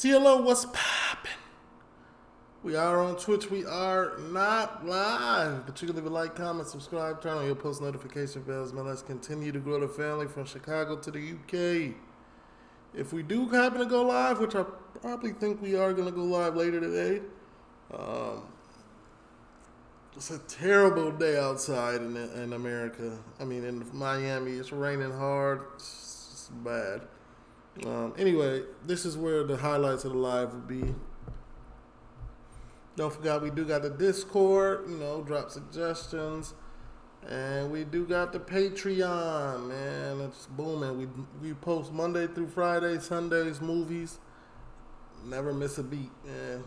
TLO, what's poppin'? We are on Twitch. We are not live, but you can leave a like, comment, subscribe, turn on your post notification bells, man. Let's continue to grow the family from Chicago to the UK. If we do happen to go live, which I probably think we are going to go live later today, it's a terrible day outside in America. I mean, in Miami, it's raining hard. It's bad. Anyway, this is where the highlights of the live will be. Don't forget, we do got the Discord, drop suggestions. And we do got the Patreon, man. It's booming. We post Monday through Friday, Sundays, movies. Never miss a beat, man.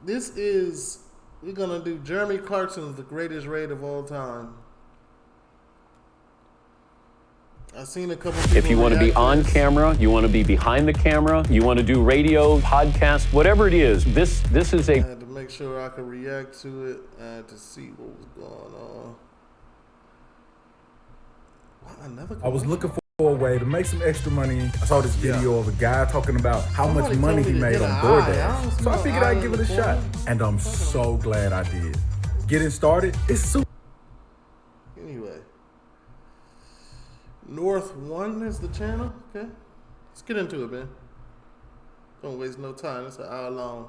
We're going to do Jeremy Clarkson's The Greatest Raid of All Time. I've seen a couple people. If you want to be on camera, you want to be behind the camera, you want to do radio, podcast, whatever it is, this is I had to make sure I could react to it. I had to see what was going on. I was looking for a way to make some extra money. I saw this video of a guy talking about how much money he made on DoorDash. So I figured I'd give it a shot. And I'm so glad I did. Getting started is super. Anyway. North 1 is the channel. Okay. Let's get into it, man. Don't waste no time. It's an hour long.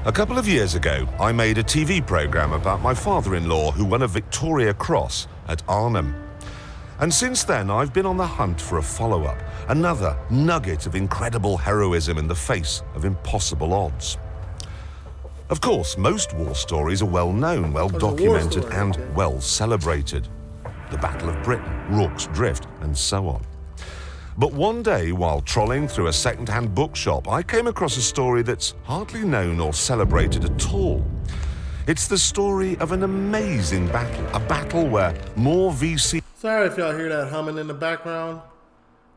A couple of years ago, I made a TV program about my father-in-law who won a Victoria Cross at Arnhem. And since then, I've been on the hunt for a follow-up, another nugget of incredible heroism in the face of impossible odds. Of course, most war stories are well known, well documented, and well celebrated. The Battle of Britain, Rorke's Drift, and so on. But one day, while trolling through a second-hand bookshop, I came across a story that's hardly known or celebrated at all. It's the story of an amazing battle, a battle where more VC... Sorry if y'all hear that humming in the background.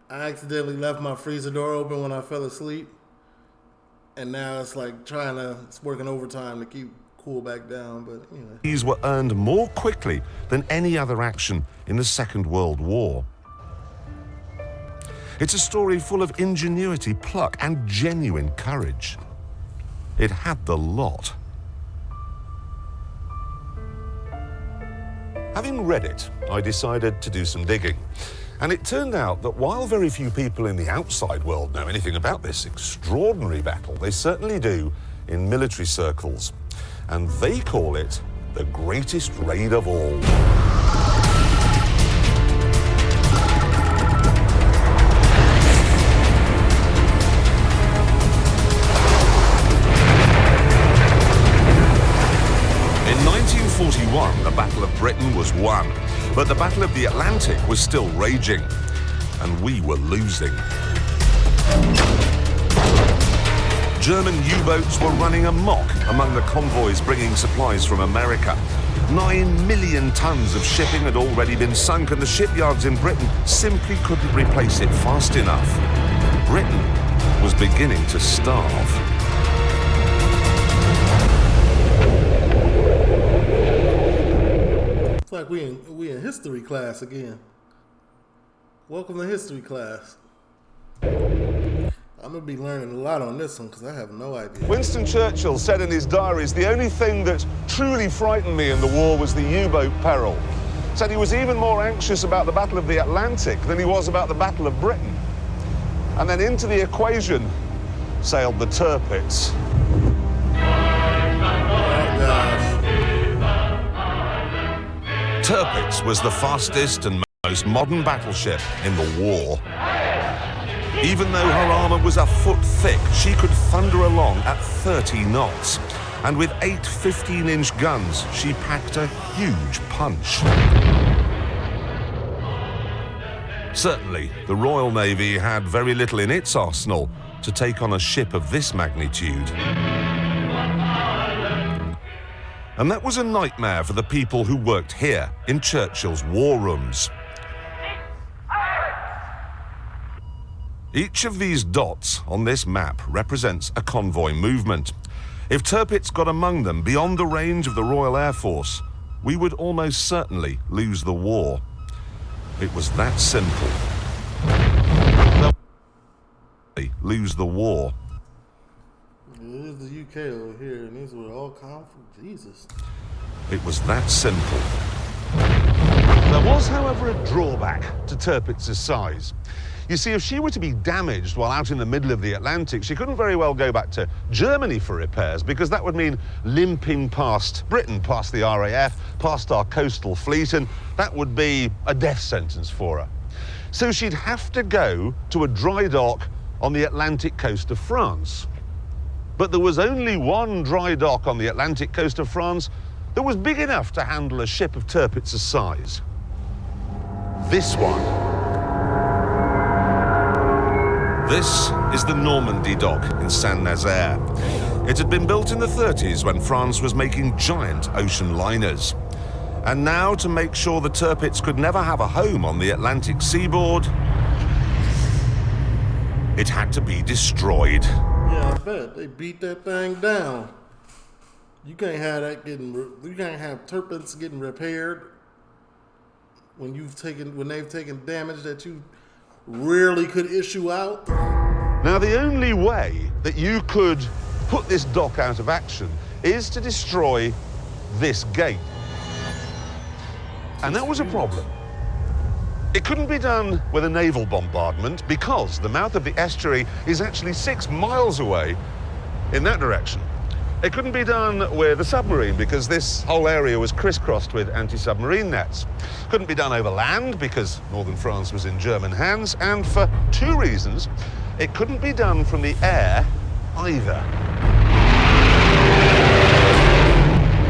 I accidentally left my freezer door open when I fell asleep. And now it's working overtime to keep cool back down, but anyway. These were earned more quickly than any other action in the Second World War. It's a story full of ingenuity, pluck, and genuine courage. It had the lot. Having read it, I decided to do some digging. And it turned out that while very few people in the outside world know anything about this extraordinary battle, they certainly do in military circles. And they call it the greatest raid of all. In 1941, the Battle of Britain was won. But the Battle of the Atlantic was still raging, and we were losing. German U-boats were running amok among the convoys bringing supplies from America. 9 million tons of shipping had already been sunk, and the shipyards in Britain simply couldn't replace it fast enough. Britain was beginning to starve. Like we in history class again. Welcome to history class. I'm gonna be learning a lot on this one because I have no idea. Winston Churchill said in his diaries, the only thing that truly frightened me in the war was the U-boat peril. Said he was even more anxious about the Battle of the Atlantic than he was about the Battle of Britain. And then into the equation sailed the Tirpitz. Tirpitz was the fastest and most modern battleship in the war. Even though her armour was a foot thick, she could thunder along at 30 knots. And with 8 15-inch guns, she packed a huge punch. Certainly, the Royal Navy had very little in its arsenal to take on a ship of this magnitude. And that was a nightmare for the people who worked here in Churchill's war rooms. Each of these dots on this map represents a convoy movement. If Tirpitz got among them beyond the range of the Royal Air Force, we would almost certainly lose the war. It was that simple. They lose the war. It is the UK over here, and these were all conflict. Jesus. It was that simple. There was, however, a drawback to Tirpitz's size. You see, if she were to be damaged while out in the middle of the Atlantic, she couldn't very well go back to Germany for repairs, because that would mean limping past Britain, past the RAF, past our coastal fleet, and that would be a death sentence for her. So she'd have to go to a dry dock on the Atlantic coast of France. But there was only one dry dock on the Atlantic coast of France that was big enough to handle a ship of Tirpitz's size. This one. This is the Normandy dock in Saint-Nazaire. It had been built in the 30s when France was making giant ocean liners. And now, to make sure the Tirpitz could never have a home on the Atlantic seaboard, it had to be destroyed. Yeah, I bet. They beat that thing down. You can't have that you can't have Tirpitz getting repaired when they've taken damage that you rarely could issue out. Now, the only way that you could put this dock out of action is to destroy this gate. And that was a problem. It couldn't be done with a naval bombardment because the mouth of the estuary is actually 6 miles away in that direction. It couldn't be done with a submarine because this whole area was crisscrossed with anti-submarine nets. Couldn't be done over land because northern France was in German hands. And for 2 reasons, it couldn't be done from the air either.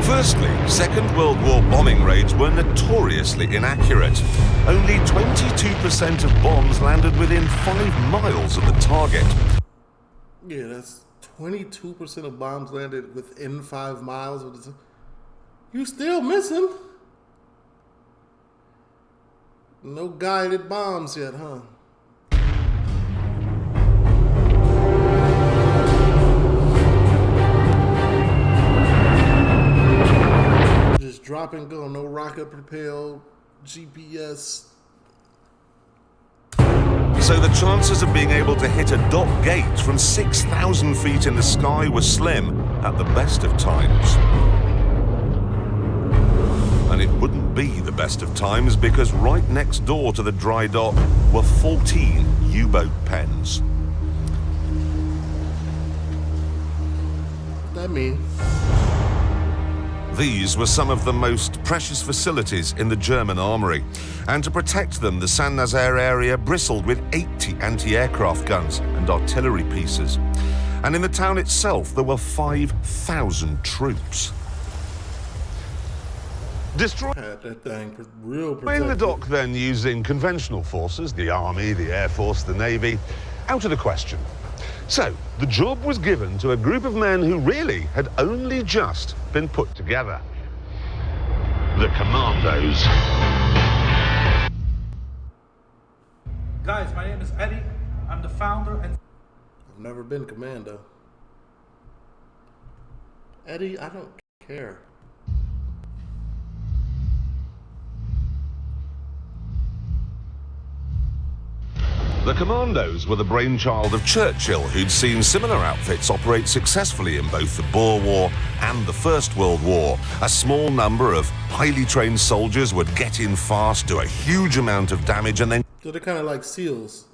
Firstly, Second World War bombing raids were notoriously inaccurate. Only 22% of bombs landed within 5 miles of the target. Yeah, that's 22% of bombs landed within 5 miles of the. You still missing? No guided bombs yet, huh? Just drop and go, no rocket propelled GPS. So the chances of being able to hit a dock gate from 6,000 feet in the sky were slim at the best of times. And it wouldn't be the best of times because right next door to the dry dock were 14 U-boat pens. What that mean? These were some of the most precious facilities in the German armory, and to protect them, the Saint-Nazaire area bristled with 80 anti-aircraft guns and artillery pieces. And in the town itself, there were 5,000 troops. Destroying Had that thing real protected. the dock then using conventional forces, the Army, the Air Force, the Navy, out of the question. So, the job was given to a group of men who really had only just been put together. The Commandos. Guys, my name is Eddie. I'm the founder and... I've never been commando. Eddie, I don't care. The Commandos were the brainchild of Churchill, who'd seen similar outfits operate successfully in both the Boer War and the First World War. A small number of highly trained soldiers would get in fast, do a huge amount of damage, and then So they're kind of like SEALs.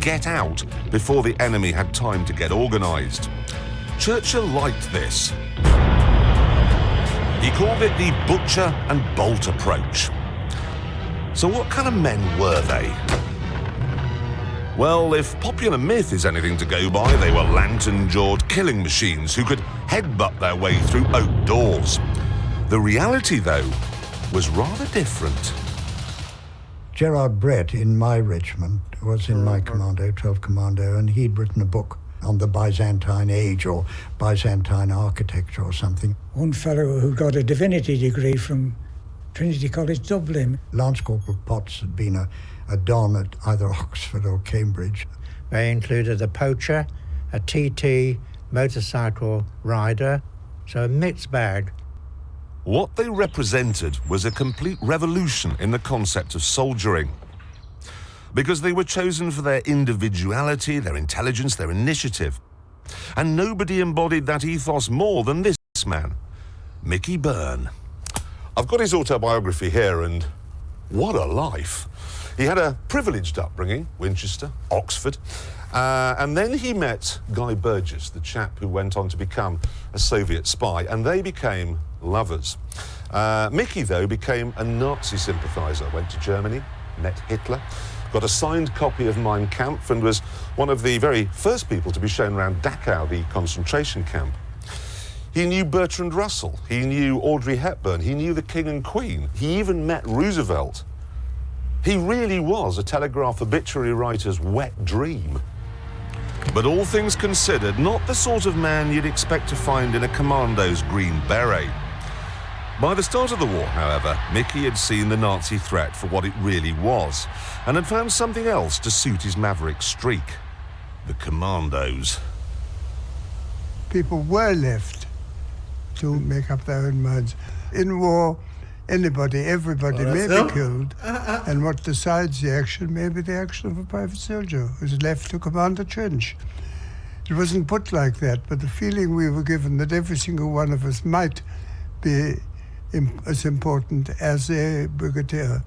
get out before the enemy had time to get organized. Churchill liked this. He called it the butcher and bolt approach. So what kind of men were they? Well, if popular myth is anything to go by, they were lantern-jawed killing machines who could headbutt their way through oak doors. The reality, though, was rather different. Gerard Brett in my regiment was in my commando, 12th Commando, and he'd written a book on the Byzantine age or Byzantine architecture or something. One fellow who got a divinity degree from Trinity College Dublin. Lance Corporal Potts had been a don at either Oxford or Cambridge. They included a poacher, a TT, motorcycle rider, so a mixed bag. What they represented was a complete revolution in the concept of soldiering. Because they were chosen for their individuality, their intelligence, their initiative. And nobody embodied that ethos more than this man, Mickey Byrne. I've got his autobiography here, and what a life. He had a privileged upbringing, Winchester, Oxford, and then he met Guy Burgess, the chap who went on to become a Soviet spy, and they became lovers. Mickey, though, became a Nazi sympathiser, went to Germany, met Hitler, got a signed copy of Mein Kampf, and was one of the very first people to be shown around Dachau, the concentration camp. He knew Bertrand Russell, he knew Audrey Hepburn, he knew the King and Queen, he even met Roosevelt. He really was a Telegraph obituary writer's wet dream. But all things considered, not the sort of man you'd expect to find in a commando's green beret. By the start of the war, however, Mickey had seen the Nazi threat for what it really was, and had found something else to suit his maverick streak: the commandos. People were left to make up their own minds. In war, everybody may be killed, and what decides the action may be the action of a private soldier who's left to command a trench. It wasn't put like that, but the feeling we were given that every single one of us might be as important as a brigadier.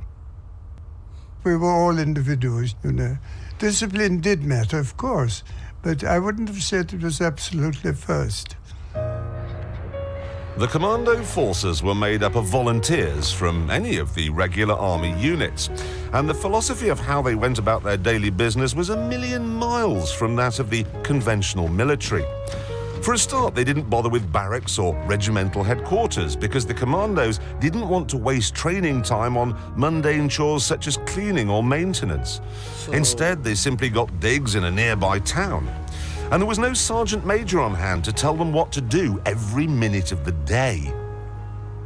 We were all individuals, you know. Discipline did matter, of course, but I wouldn't have said it was absolutely first. The commando forces were made up of volunteers from any of the regular army units, and the philosophy of how they went about their daily business was a million miles from that of the conventional military. For a start, they didn't bother with barracks or regimental headquarters because the commandos didn't want to waste training time on mundane chores such as cleaning or maintenance. Instead, they simply got digs in a nearby town. And there was no sergeant major on hand to tell them what to do every minute of the day.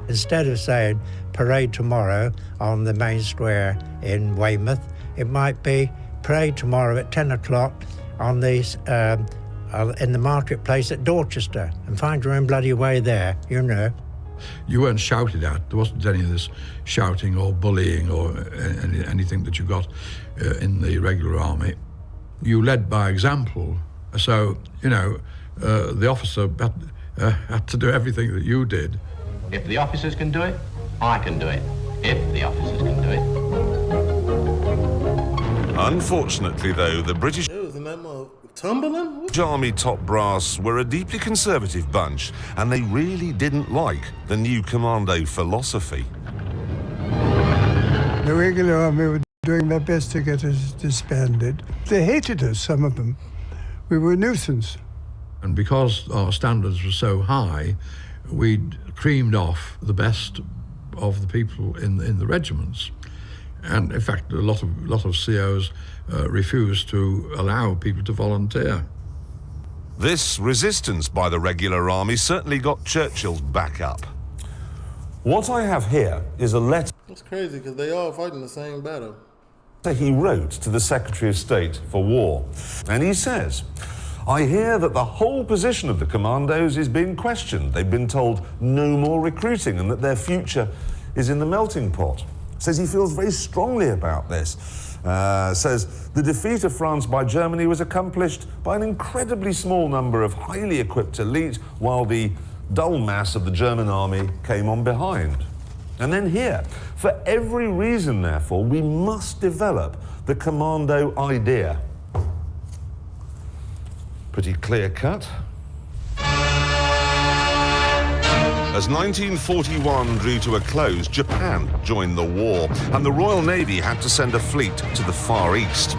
Instead of saying parade tomorrow on the main square in Weymouth, it might be parade tomorrow at 10 o'clock on these, in the marketplace at Dorchester, and find your own bloody way there, you know. You weren't shouted at. There wasn't any of this shouting or bullying or anything that you got in the regular army. You led by example. So, you know, the officer had to do everything that you did. If the officers can do it, I can do it. If the officers can do it. Unfortunately, though, the British Army top brass were a deeply conservative bunch, and they really didn't like the new commando philosophy. The regular army were doing their best to get us disbanded. They hated us, some of them. We were a nuisance. And because our standards were so high, we'd creamed off the best of the people in the regiments. And in fact, a lot of COs refused to allow people to volunteer. This resistance by the regular army certainly got Churchill's back up. What I have here is a letter. It's crazy because they all fighting the same battle. He wrote to the Secretary of State for War, and he says, "I hear that the whole position of the commandos is being questioned. They've been told no more recruiting and that their future is in the melting pot." Says he feels very strongly about this. Says the defeat of France by Germany was accomplished by an incredibly small number of highly equipped elite, while the dull mass of the German army came on behind. And then here, for every reason, therefore, we must develop the commando idea. Pretty clear cut. As 1941 drew to a close, Japan joined the war, and the Royal Navy had to send a fleet to the Far East.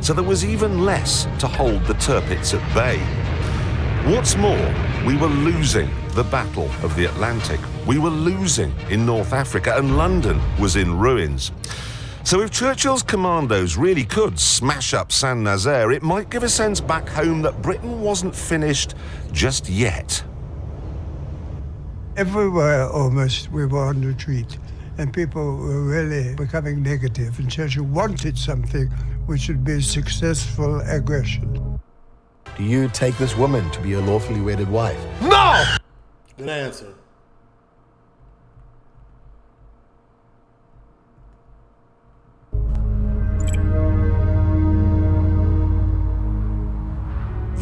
So there was even less to hold the Tirpitz at bay. What's more, we were losing the Battle of the Atlantic. We were losing in North Africa, and London was in ruins. So if Churchill's commandos really could smash up Saint-Nazaire, it might give a sense back home that Britain wasn't finished just yet. Everywhere almost we were on retreat, and people were really becoming negative, and Churchill wanted something which would be successful aggression. Do you take this woman to be your lawfully wedded wife? No! Good answer.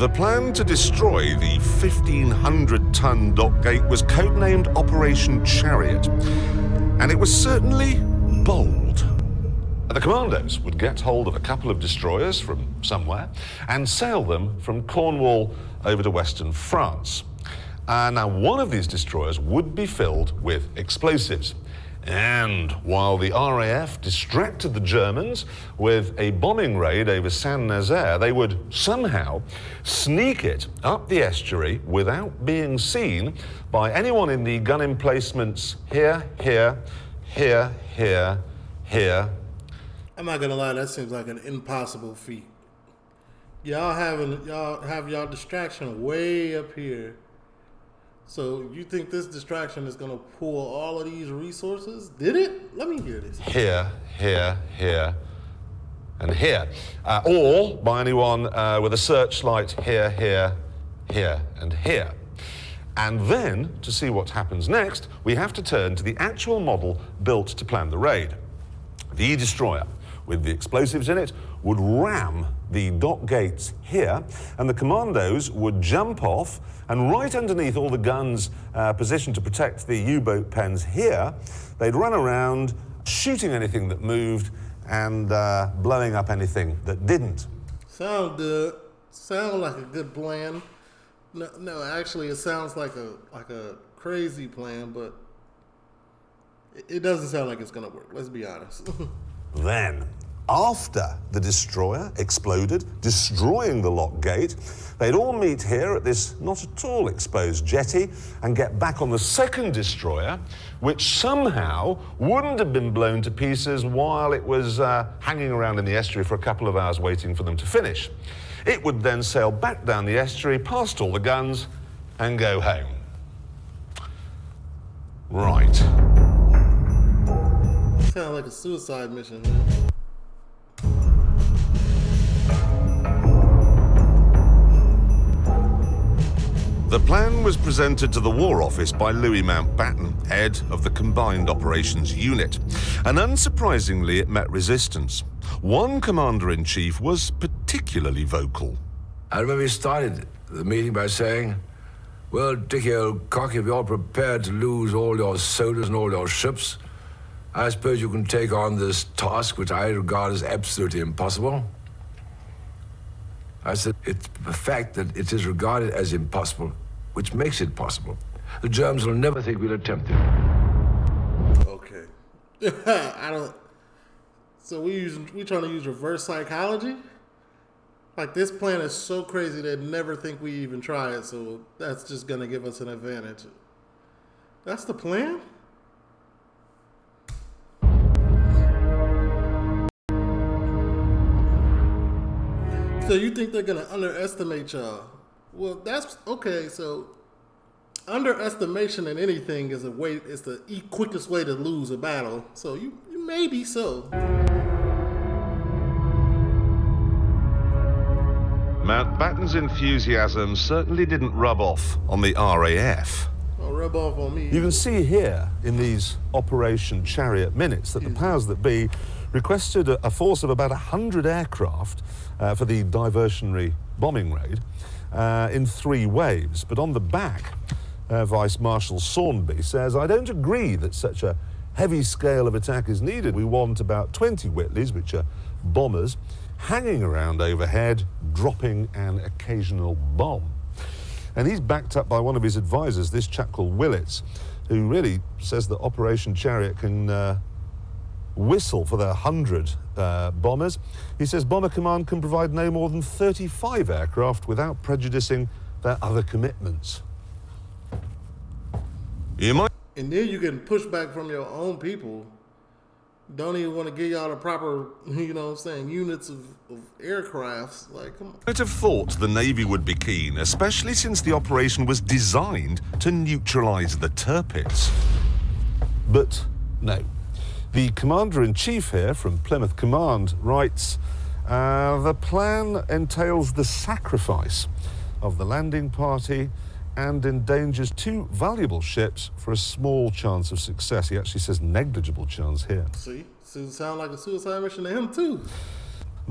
The plan to destroy the 1,500-ton dock gate was codenamed Operation Chariot, and it was certainly bold. The commandos would get hold of a couple of destroyers from somewhere and sail them from Cornwall over to western France. Now, one of these destroyers would be filled with explosives. And while the RAF distracted the Germans with a bombing raid over Saint-Nazaire, they would somehow sneak it up the estuary without being seen by anyone in the gun emplacements here, here, here, here, here. I'm not gonna lie, that seems like an impossible feat. Y'all have y'all distraction way up here. So you think this distraction is gonna pull all of these resources? Did it? Let me hear this. Here, here, here, and here. Or by anyone with a searchlight here, here, here, and here. And then, to see what happens next, we have to turn to the actual model built to plan the raid. The destroyer, with the explosives in it, would ram the dock gates here, and the commandos would jump off, and right underneath all the guns positioned to protect the U-boat pens here, they'd run around, shooting anything that moved and blowing up anything that didn't. Sound good. Sound like a good plan. No, actually, it sounds like a crazy plan, but it doesn't sound like it's gonna work. Let's be honest. Then, after the destroyer exploded, destroying the lock gate, they'd all meet here at this not at all exposed jetty and get back on the second destroyer, which somehow wouldn't have been blown to pieces while it was hanging around in the estuary for a couple of hours waiting for them to finish. It would then sail back down the estuary, past all the guns, and go home. Right. Sound like a suicide mission, man. The plan was presented to the War Office by Louis Mountbatten, head of the Combined Operations Unit, and unsurprisingly it met resistance. One commander-in-chief was particularly vocal. I remember he started the meeting by saying, "Well, Dickie, old cock, if you're prepared to lose all your soldiers and all your ships, I suppose you can take on this task, which I regard as absolutely impossible." I said, it's the fact that it is regarded as impossible which makes it possible. The Germans will never think we'll attempt it. Okay. So we trying to use reverse psychology? Like, this plan is so crazy they'd never think we even try it, so that's just gonna give us an advantage. That's the plan? So you think they're gonna underestimate y'all? Well, that's okay. So underestimation in anything is the quickest way to lose a battle. So you maybe so. Mountbatten's enthusiasm certainly didn't rub off on the RAF. Don't rub off on me. You can see here in these Operation Chariot minutes that the powers that be requested a force of about 100 aircraft for the diversionary bombing raid in 3 waves. But on the back, Vice Marshal Saunby says, "I don't agree that such a heavy scale of attack is needed. We want about 20 Whitleys, which are bombers, hanging around overhead, dropping an occasional bomb." And he's backed up by one of his advisors, this chap called Willits, who really says that Operation Chariot can whistle for their 100 bombers. He says Bomber Command can provide no more than 35 aircraft without prejudicing their other commitments. You might... And then you getting pushback from your own people. Don't even want to give y'all the proper, units of aircrafts. Like, come on. I'd have thought the Navy would be keen, especially since the operation was designed to neutralize the Tirpitz. But no. The Commander-in-Chief here from Plymouth Command writes, the plan entails the sacrifice of the landing party and endangers 2 valuable ships for a small chance of success. He actually says negligible chance here. See? Sounds like a suicide mission to him, too.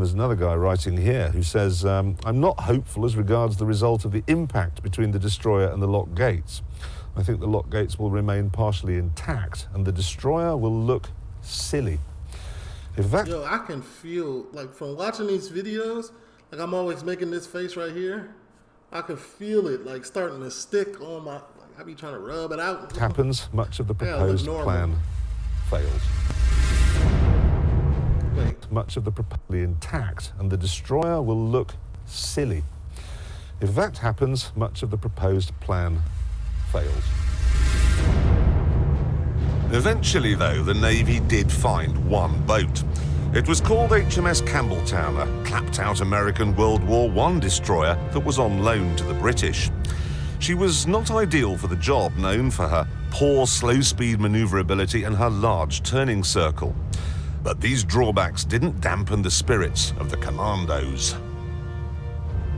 There's another guy writing here who says, I'm not hopeful as regards the result of the impact between the destroyer and the lock gates. I think the lock gates will remain partially intact and the destroyer will look silly. If that... Yo, I can feel, like, from watching these videos, like I'm always making this face right here, I can feel it, like, starting to stick on my, like, I be trying to rub it out. happens, much of the proposed plan fails. Much of the proposal intact and the destroyer will look silly. If that happens, much of the proposed plan fails. Eventually, though, the Navy did find one boat. It was called HMS Campbelltown, a clapped-out American World War I destroyer that was on loan to the British. She was not ideal for the job, known for her poor slow-speed maneuverability and her large turning circle. But these drawbacks didn't dampen the spirits of the commandos.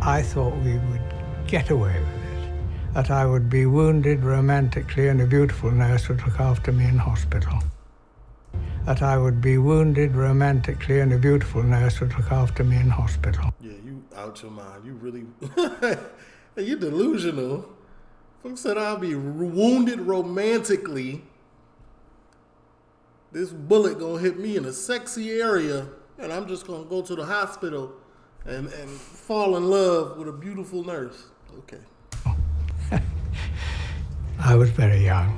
I thought we would get away with it, that I would be wounded romantically and a beautiful nurse would look after me in hospital. That I would be wounded romantically and a beautiful nurse would look after me in hospital. Yeah, you out your mind. You really... you delusional. Folks said I'll be wounded romantically. This bullet gonna hit me in a sexy area, and I'm just gonna go to the hospital and fall in love with a beautiful nurse. Okay. I was very young.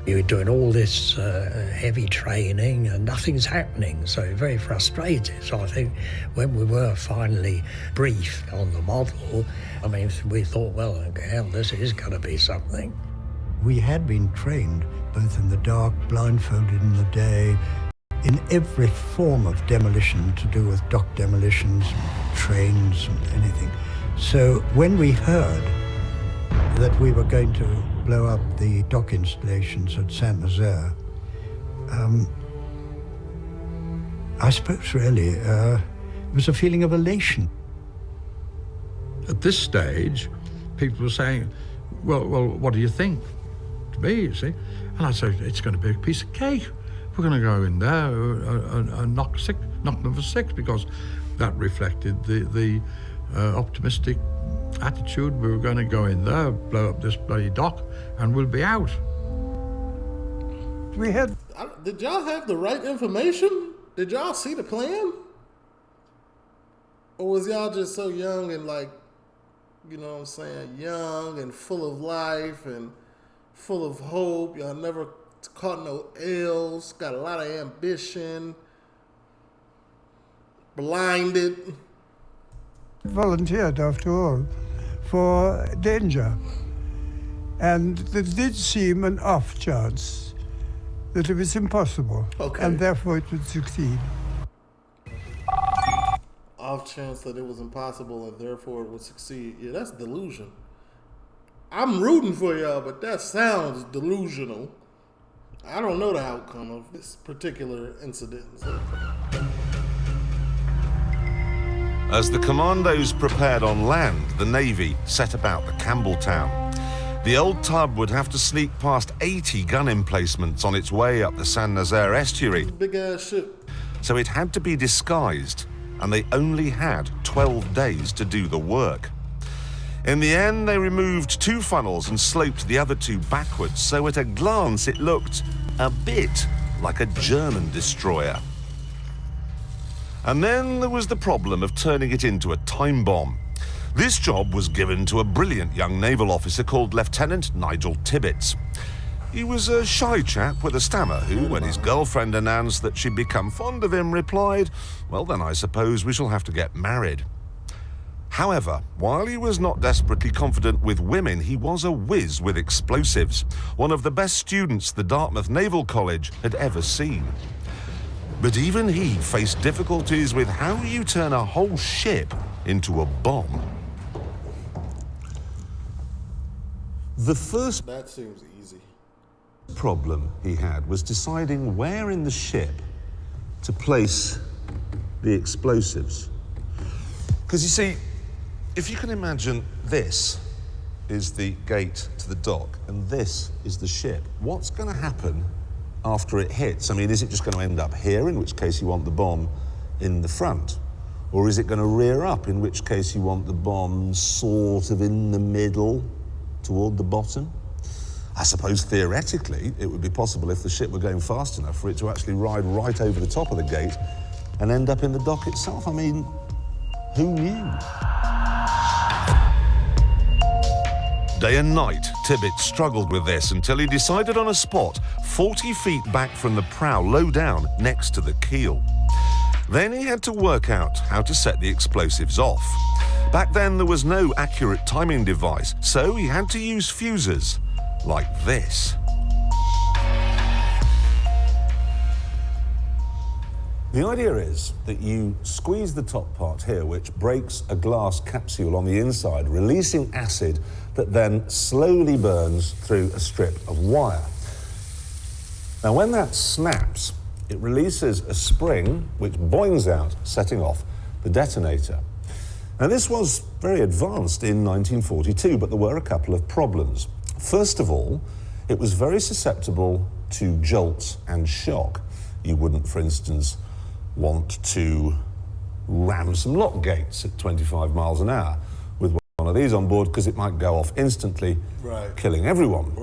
You were doing all this heavy training and nothing's happening, so very frustrated. So I think when we were finally briefed on the model, I mean, we thought, well, hell, this is going to be something. We had been trained both in the dark, blindfolded in the day, in every form of demolition to do with dock demolitions, trains, and anything. So when we heard that we were going to blow up the dock installations at Saint-Nazaire, I suppose really it was a feeling of elation. At this stage, people were saying, well, what do you think? To me, you see. And I said, it's going to be a piece of cake. We're going to go in there and knock them for six, because that reflected the optimistic attitude. We were going to go in there, blow up this bloody dock, and we'll be out. Did y'all have the right information? Did y'all see the plan? Or was y'all just so young and, like, you know what I'm saying, young and full of life and full of hope? Y'all never caught no L's, got a lot of ambition, blinded. Volunteered, after all, for danger. And there did seem an off chance that it was impossible, and therefore it would succeed. Off chance that it was impossible and therefore it would succeed. Yeah, that's delusion. I'm rooting for y'all, but that sounds delusional. I don't know the outcome of this particular incident. As the commandos prepared on land, the Navy set about the Campbelltown. The old tub would have to sneak past 80 gun emplacements on its way up the Saint-Nazaire estuary. Big ass ship. So it had to be disguised, and they only had 12 days to do the work. In the end, they removed 2 funnels and sloped the other 2 backwards, so at a glance it looked a bit like a German destroyer. And then there was the problem of turning it into a time bomb. This job was given to a brilliant young naval officer called Lieutenant Nigel Tibbets. He was a shy chap with a stammer who, when his girlfriend announced that she'd become fond of him, replied, "Well, then I suppose we shall have to get married." However, while he was not desperately confident with women, he was a whiz with explosives, one of the best students the Dartmouth Naval College had ever seen. But even he faced difficulties with how you turn a whole ship into a bomb. The first That seems easy. problem he had was deciding where in the ship to place the explosives. Because you see, if you can imagine, this is the gate to the dock and this is the ship. What's going to happen after it hits? I mean, is it just going to end up here, in which case you want the bomb in the front? Or is it going to rear up, in which case you want the bomb sort of in the middle, toward the bottom? I suppose theoretically it would be possible if the ship were going fast enough for it to actually ride right over the top of the gate and end up in the dock itself. I mean, who knew? Day and night, Tibbets struggled with this until he decided on a spot 40 feet back from the prow, low down, next to the keel. Then he had to work out how to set the explosives off. Back then, there was no accurate timing device, so he had to use fuses, like this. The idea is that you squeeze the top part here, which breaks a glass capsule on the inside, releasing acid that then slowly burns through a strip of wire. Now, when that snaps, it releases a spring which boings out, setting off the detonator. Now, this was very advanced in 1942, but there were a couple of problems. First of all, it was very susceptible to jolts and shock. You wouldn't, for instance, want to ram some lock gates at 25 miles an hour with one of these on board, because it might go off instantly, killing everyone.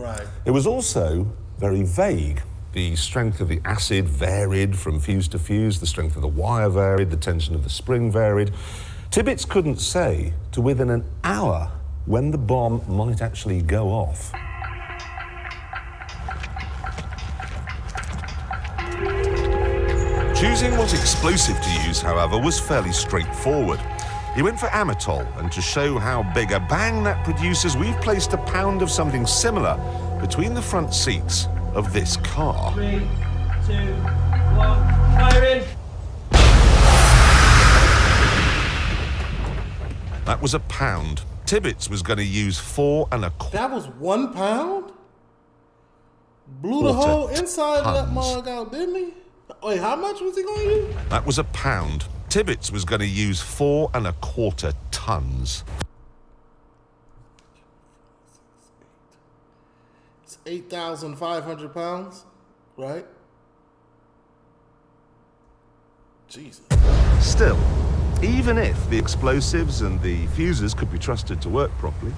It was also very vague. The strength of the acid varied from fuse to fuse, the strength of the wire varied, the tension of the spring varied. Tibbets couldn't say to within an hour when the bomb might actually go off. Choosing what explosive to use, however, was fairly straightforward. He went for amatol, and to show how big a bang that produces, we've placed a pound of something similar between the front seats of this car. 3, 2, 1, fire in! That was a pound. Tibbets was going to use 4 1/4. That was 1 pound? Blew the whole inside of that mug out, didn't he? Wait, how much was he going to use? That was a pound. Tibbets was going to use 4 1/4 tons. It's 8,500 pounds, right? Jesus. Still, even if the explosives and the fuses could be trusted to work properly,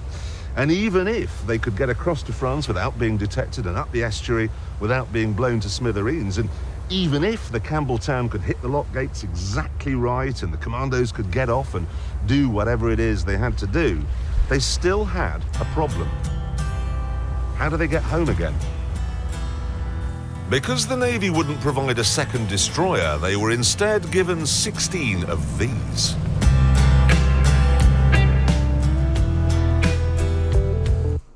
and even if they could get across to France without being detected and up the estuary without being blown to smithereens, and even if the Campbelltown could hit the lock gates exactly right and the commandos could get off and do whatever it is they had to do, they still had a problem. How do they get home again? Because the Navy wouldn't provide a second destroyer, they were instead given 16 of these.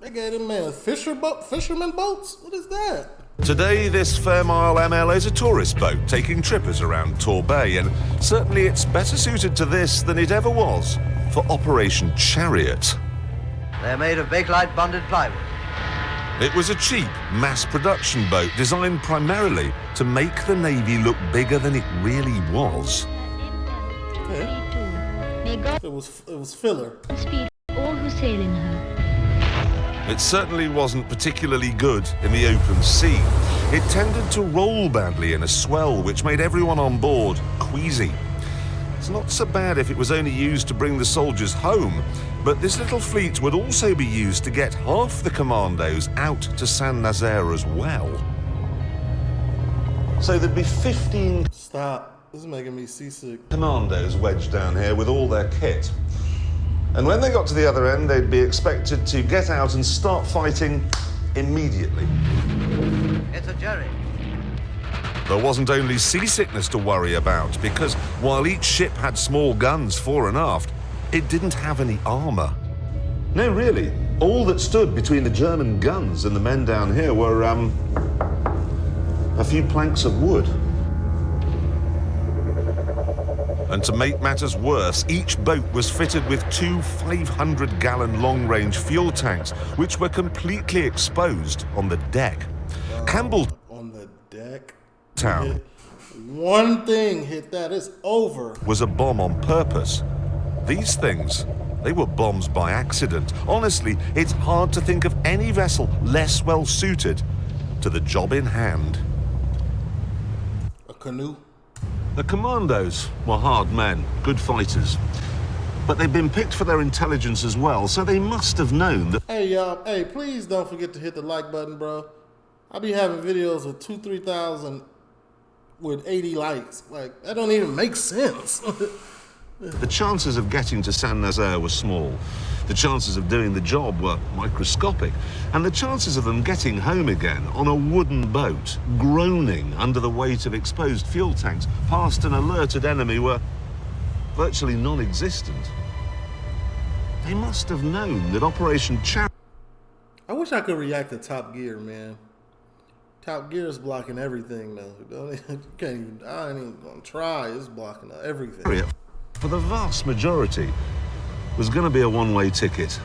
They gave them man fisherman boats? What is that? Today, this Fairmile ML is a tourist boat taking trippers around Torbay, and certainly it's better suited to this than it ever was for Operation Chariot. They're made of Bakelite bonded plywood. It was a cheap, mass-production boat designed primarily to make the Navy look bigger than it really was. Okay. It was filler. Speed all who sail in her. It certainly wasn't particularly good in the open sea. It tended to roll badly in a swell, which made everyone on board queasy. It's not so bad if it was only used to bring the soldiers home, but this little fleet would also be used to get half the commandos out to Saint-Nazaire as well. So there'd be 15... Stop. This is making me seasick. Commandos wedged down here with all their kit. And when they got to the other end, they'd be expected to get out and start fighting immediately. It's a jerry. There wasn't only seasickness to worry about, because while each ship had small guns fore and aft, it didn't have any armour. No, really. All that stood between the German guns and the men down here were, a few planks of wood. And to make matters worse, each boat was fitted with 2 500-gallon long-range fuel tanks, which were completely exposed on the deck. Campbelltown. On the deck? One thing hit that, it's over. Was a bomb on purpose. These things, they were bombs by accident. Honestly, it's hard to think of any vessel less well suited to the job in hand. A canoe? The commandos were hard men, good fighters. But they'd been picked for their intelligence as well, so they must have known that... Hey, y'all. Hey, please don't forget to hit the like button, bro. I be having videos with 2,000-3,000 with 80 likes. Like, that don't even make sense. the chances of getting to Saint-Nazaire were small. The chances of doing the job were microscopic. And the chances of them getting home again on a wooden boat, groaning under the weight of exposed fuel tanks past an alerted enemy were virtually non-existent. They must have known that Operation Chariot... I wish I could react to Top Gear, man. Top Gear is blocking everything now. I ain't even gonna try. It's blocking everything. For the vast majority, was going to be a one-way ticket.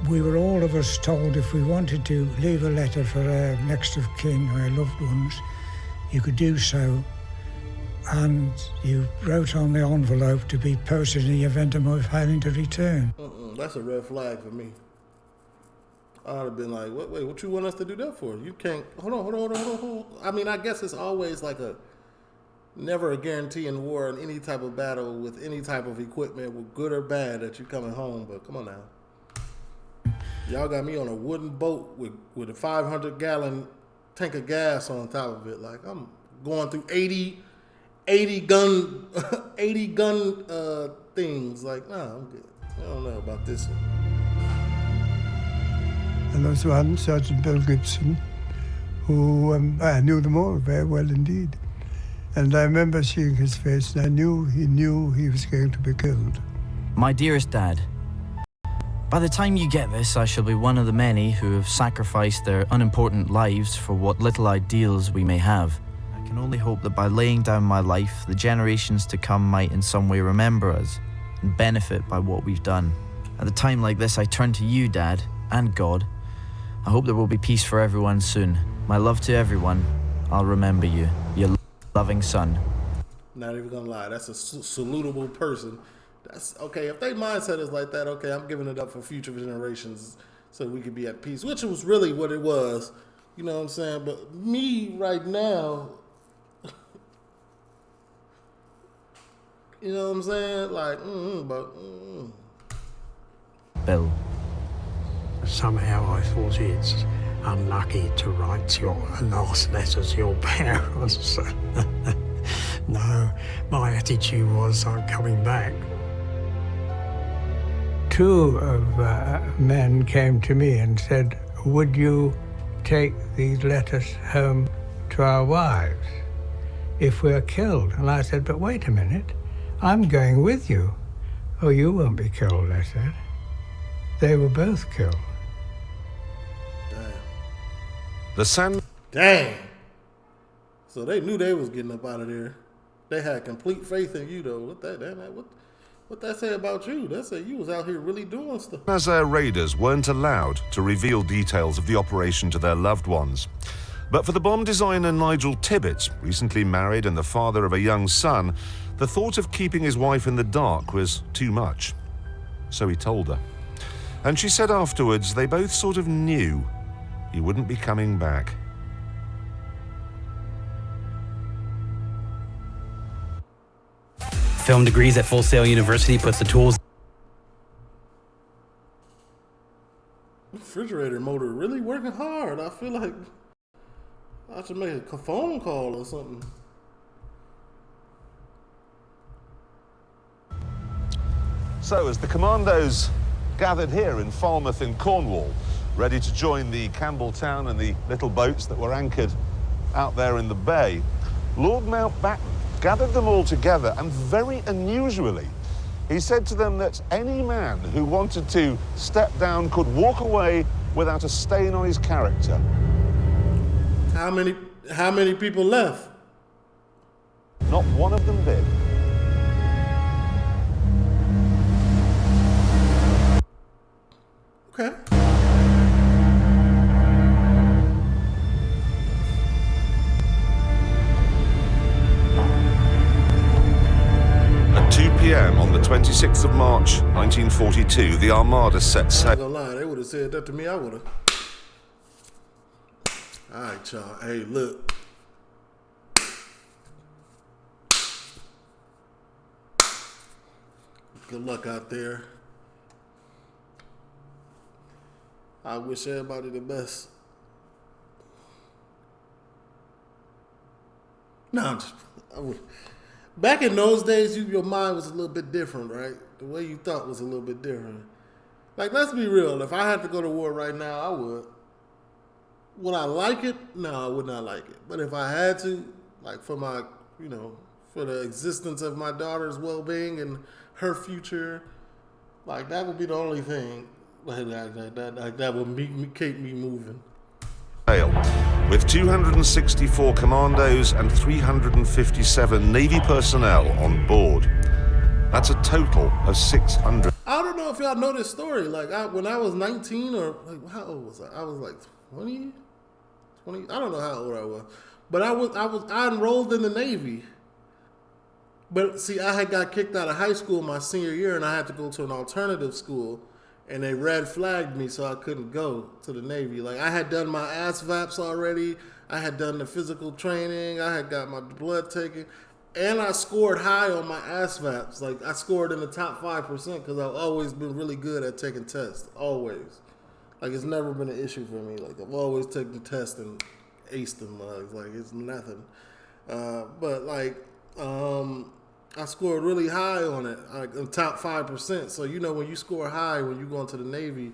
We were all of us told if we wanted to leave a letter for our next of kin or our loved ones, you could do so, and you wrote on the envelope to be posted in the event of my failing to return. That's a red flag for me. I'd have been like, wait, what you want us to do that for? You can't, hold on. I mean, I guess it's always like never a guarantee in war in any type of battle with any type of equipment, good or bad, that you're coming home, but come on now. Y'all got me on a wooden boat with a 500-gallon tank of gas on top of it. Like, I'm going through 80 gun things. Like, nah, I'm good. I don't know about this one. And there was one, Sergeant Bill Gibson, who I knew them all very well indeed. And I remember seeing his face, and I knew he was going to be killed. My dearest Dad, by the time you get this, I shall be one of the many who have sacrificed their unimportant lives for what little ideals we may have. I can only hope that by laying down my life, the generations to come might in some way remember us and benefit by what we've done. At a time like this, I turn to you, Dad, and God. I hope there will be peace for everyone soon. My love to everyone. I'll remember you. Your loving son. Not even gonna lie, that's a salutable person. That's okay. If their mindset is like that, okay, I'm giving it up for future generations so we could be at peace, which was really what it was. You know what I'm saying? But me right now, you know what I'm saying? Like, Bill. Somehow I thought it's unlucky to write your last letter to your parents. No, my attitude was I'm coming back. Two of men came to me and said, would you take these letters home to our wives if we're killed? And I said, but wait a minute, I'm going with you. Oh, you won't be killed, I said. They were both killed. Dang. So they knew they was getting up out of there. They had complete faith in you, though. What that say about you? That say you was out here really doing stuff. Saint-Nazaire raiders weren't allowed to reveal details of the operation to their loved ones. But for the bomb designer Nigel Tibbets, recently married and the father of a young son, the thought of keeping his wife in the dark was too much. So he told her. And she said afterwards they both sort of knew he wouldn't be coming back. Film Degrees at Full Sail University puts the tools. Refrigerator motor really working hard. I feel like I should make a phone call or something. So as the commandos gathered here in Falmouth in Cornwall, ready to join the Campbelltown and the little boats that were anchored out there in the bay, Lord Mountbatten gathered them all together, and very unusually, he said to them that any man who wanted to step down could walk away without a stain on his character. How many people left? Not one of them did. Okay. At 2 p.m. on the 26th of March, 1942, the Armada set sail. I'm not gonna lie, they would have said that to me, I All right, y'all. Hey, look. Good luck out there. I wish everybody the best. No, back in those days, your mind was a little bit different, right? The way you thought was a little bit different. Like, let's be real. If I had to go to war right now, I would. Would I like it? No, I would not like it. But if I had to, like for my, for the existence of my daughter's well-being and her future, like that would be the only thing that would keep me moving. With 264 commandos and 357 Navy personnel on board. That's a total of 600. I don't know if y'all know this story. Like, when I was 19, or like, how old was I? I was like 20. I don't know how old I was, but I enrolled in the Navy. But see, I had got kicked out of high school my senior year, and I had to go to an alternative school, and they red flagged me, so I couldn't go to the Navy. Like, I had done my ASVAPs already. I had done the physical training. I had got my blood taken, and I scored high on my ASVAPs. Like, I scored in the top 5% because I've always been really good at taking tests. Always. Like, it's never been an issue for me. Like, I've always taken tests and aced them. Like, it's nothing. But, like, I scored really high on it, like in top 5%. So, when you score high, when you go into the Navy,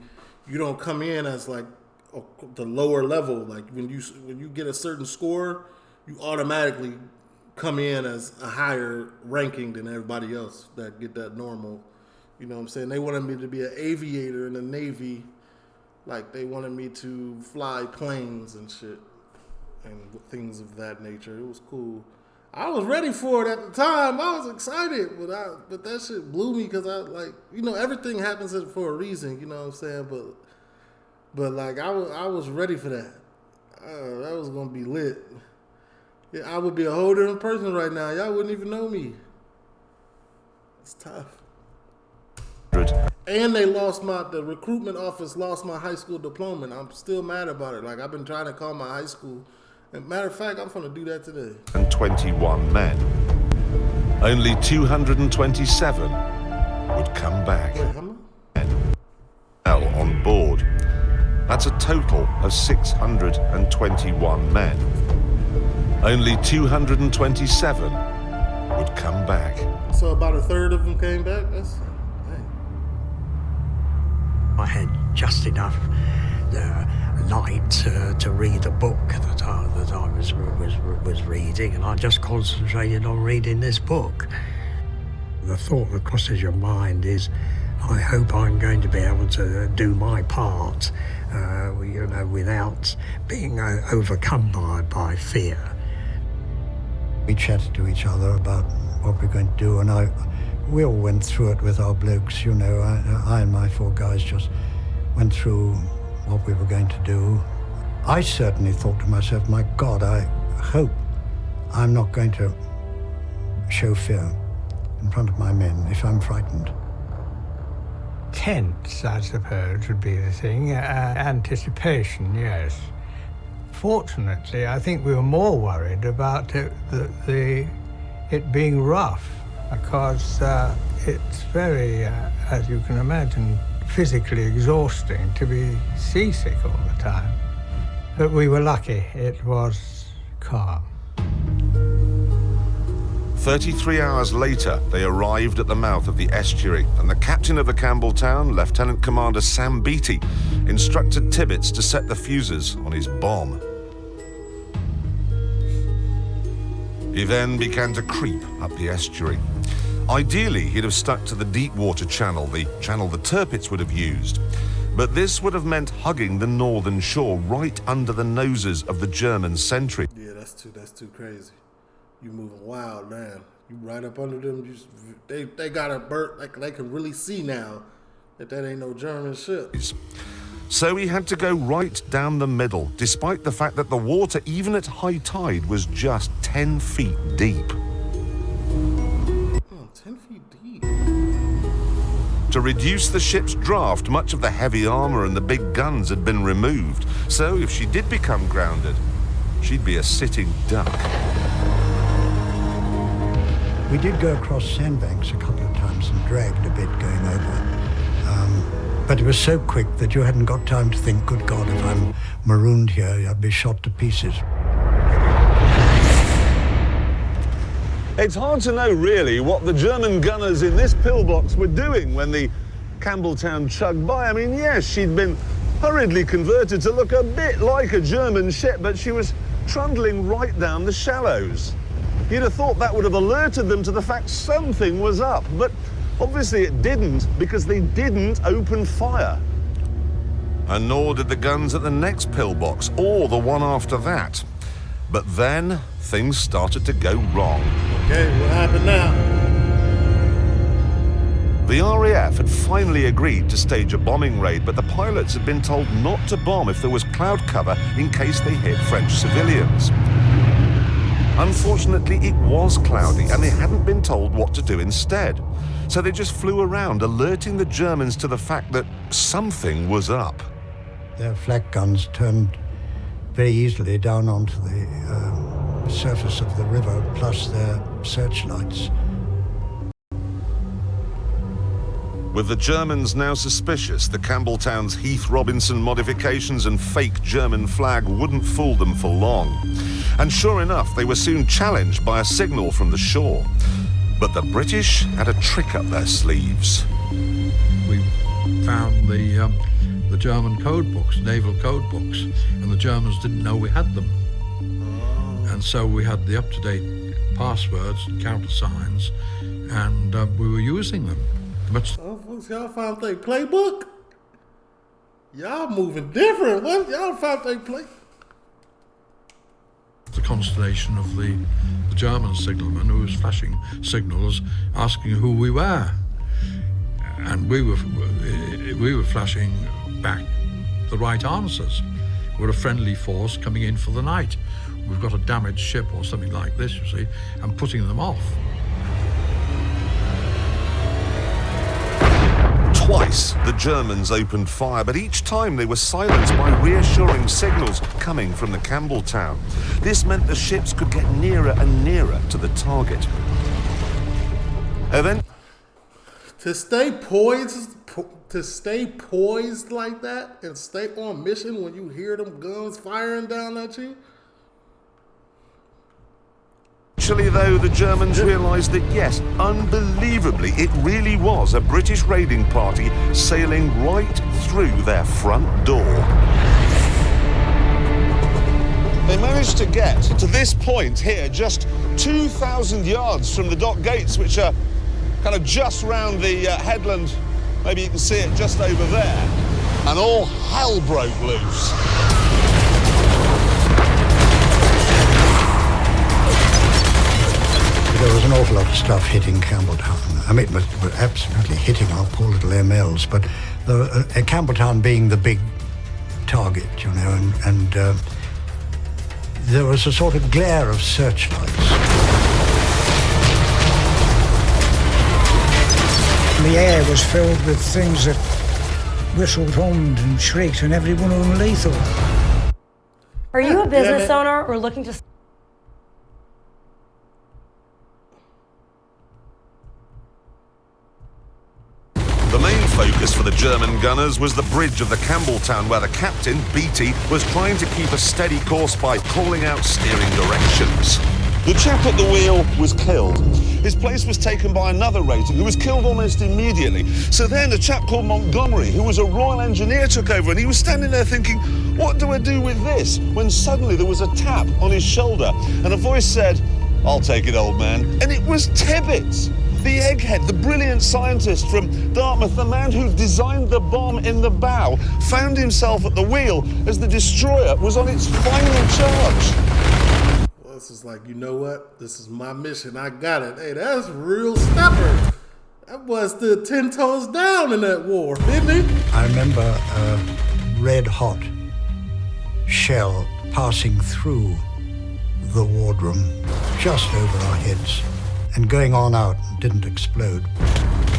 you don't come in as, like, the lower level. Like, when you get a certain score, you automatically come in as a higher ranking than everybody else that get that normal. You know what I'm saying? They wanted me to be an aviator in the Navy. Like, they wanted me to fly planes and shit and things of that nature. It was cool. I was ready for it at the time. I was excited, but that shit blew me because everything happens for a reason. You know what I'm saying? But like I was ready for that. That was gonna be lit. Yeah, I would be a whole different person right now. Y'all wouldn't even know me. It's tough. And they the recruitment office lost my high school diploma, and I'm still mad about it. Like, I've been trying to call my high school. And matter of fact, I'm going to do that today. And 21 men. Only 227 would come back. Wait, how many? On board. That's a total of 621 men. Only 227 would come back. So about a third of them came back? I had just enough light to read a book that I was reading, and I just concentrated on reading this book. The thought that crosses your mind is, I hope I'm going to be able to do my part, without being overcome by fear. We chatted to each other about what we're going to do, and we all went through it with our blokes. I and my 4 guys just went through what we were going to do. I certainly thought to myself, my God, I hope I'm not going to show fear in front of my men if I'm frightened. Tense, I suppose, would be the thing. Anticipation, yes. Fortunately, I think we were more worried about it being rough, because it's very, as you can imagine, physically exhausting to be seasick all the time. But we were lucky. It was calm. 33 hours later, they arrived at the mouth of the estuary, and the captain of the Campbelltown, Lieutenant Commander Sam Beatty, instructed Tibbets to set the fuses on his bomb. He then began to creep up the estuary. Ideally, he'd have stuck to the deep water channel, the channel the Tirpitz would have used. But this would have meant hugging the northern shore right under the noses of the German sentry. Yeah, that's too crazy. You moving wild, man. You right up under them. They got a bird, like they can really see now that ain't no German ship. So he had to go right down the middle, despite the fact that the water, even at high tide, was just 10 feet deep. 10 feet deep. To reduce the ship's draft, much of the heavy armor and the big guns had been removed. So if she did become grounded, she'd be a sitting duck. We did go across sandbanks a couple of times and dragged a bit going over. But it was so quick that you hadn't got time to think, good God, if I'm marooned here, I'd be shot to pieces. It's hard to know, really, what the German gunners in this pillbox were doing when the Campbelltown chugged by. I mean, yes, she'd been hurriedly converted to look a bit like a German ship, but she was trundling right down the shallows. You'd have thought that would have alerted them to the fact something was up, but obviously it didn't, because they didn't open fire. And nor did the guns at the next pillbox, or the one after that. But then, things started to go wrong. Okay, what happened now? The RAF had finally agreed to stage a bombing raid, but the pilots had been told not to bomb if there was cloud cover in case they hit French civilians. Unfortunately, it was cloudy, and they hadn't been told what to do instead. So they just flew around, alerting the Germans to the fact that something was up. Their flak guns turned very easily down onto the surface of the river, plus their searchlights. With the Germans now suspicious, the Campbelltown's Heath Robinson modifications and fake German flag wouldn't fool them for long. And sure enough, they were soon challenged by a signal from the shore. But the British had a trick up their sleeves. We found the German code books, naval code books, and the Germans didn't know we had them. And so we had the up-to-date passwords and countersigns, and we were using them. But Y'all found their playbook? Y'all moving different. What? Y'all found their play? the consternation of the German signalman who was flashing signals asking who we were. And we were flashing back the right answers. We're a friendly force coming in for the night. We've got a damaged ship or something like this, you see, and putting them off. Twice the Germans opened fire, but each time they were silenced by reassuring signals coming from the Campbelltown. This meant the ships could get nearer and nearer to the target. To stay poised like that and stay on mission when you hear them guns firing down at you. Actually, though, the Germans realised that, yes, unbelievably, it really was a British raiding party sailing right through their front door. They managed to get to this point here, just 2,000 yards from the dock gates, which are kind of just round the headland. Maybe you can see it just over there. And all hell broke loose. There was an awful lot of stuff hitting Campbelltown. I mean, it was absolutely hitting our poor little MLs, but Campbelltown being the big target, you know, and there was a sort of glare of searchlights. The air was filled with things that whistled, hummed, and shrieked, and every one of them lethal. Are you a business owner or looking to... The main focus for the German gunners was the bridge of the Campbelltown, where the captain, Beatty, was trying to keep a steady course by calling out steering directions. The chap at the wheel was killed. His place was taken by another rating who was killed almost immediately. So then a chap called Montgomery, who was a Royal Engineer, took over, and he was standing there thinking, what do I do with this? When suddenly there was a tap on his shoulder and a voice said, I'll take it, old man. And it was Tibbets, the egghead, the brilliant scientist from Dartmouth, the man who designed the bomb in the bow, found himself at the wheel as the destroyer was on its final charge. This is like, you know what? This is my mission. I got it. Hey, that's real stepper. That was the 10 toes down in that war, didn't he? I remember a red-hot shell passing through the wardroom just over our heads and going on out and didn't explode.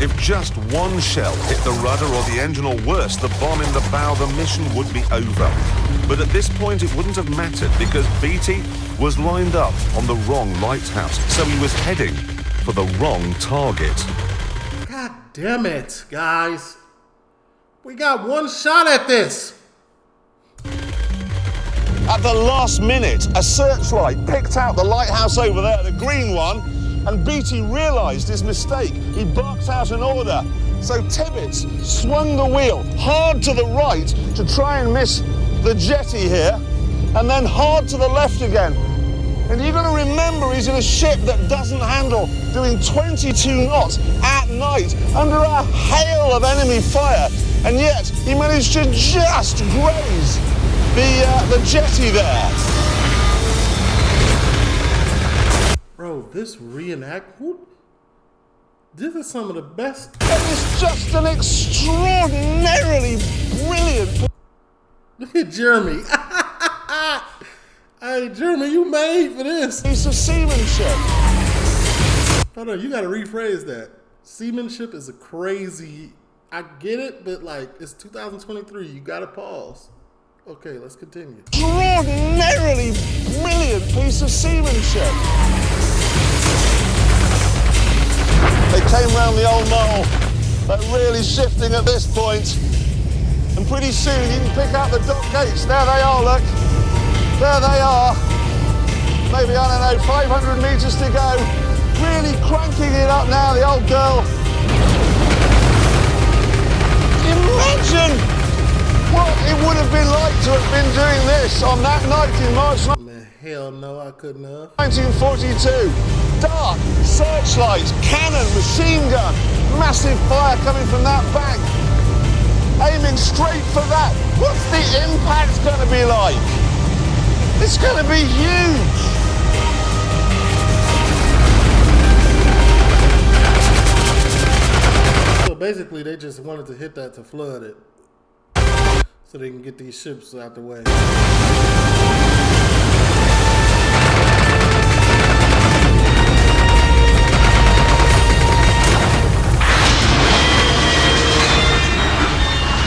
If just one shell hit the rudder or the engine, or worse, the bomb in the bow, the mission would be over. But at this point, it wouldn't have mattered because Beatty was lined up on the wrong lighthouse, so he was heading for the wrong target. God damn it, guys. We got one shot at this. At the last minute, a searchlight picked out the lighthouse over there, the green one, and Beatty realised his mistake. He barked out an order. So Tibbets swung the wheel hard to the right to try and miss the jetty here, and then hard to the left again. And you've got to remember, he's in a ship that doesn't handle, doing 22 knots at night under a hail of enemy fire, and yet he managed to just graze the jetty there. Bro, this reenactment, this is some of the best. It's just an extraordinarily brilliant. Look at Jeremy. Hey, Jeremy, you made for this. Piece of seamanship. Hold on, you gotta rephrase that. Seamanship is a crazy, I get it, but like, it's 2023, you gotta pause. Okay, let's continue. Extraordinarily brilliant piece of seamanship. They came round the old mole, but really shifting at this point. And pretty soon you can pick out the dock gates. There they are, look. There they are. Maybe, I don't know, 500 metres to go. Really cranking it up now, the old girl. Imagine what it would have been like to have been doing this on that night in March. Man, hell no, I couldn't have. 1942. Dark, searchlight, cannon, machine gun, massive fire coming from that bank. Aiming straight for that. What's the impact going to be like? It's going to be huge. So basically, they just wanted to hit that to flood it, so they can get these ships out the way.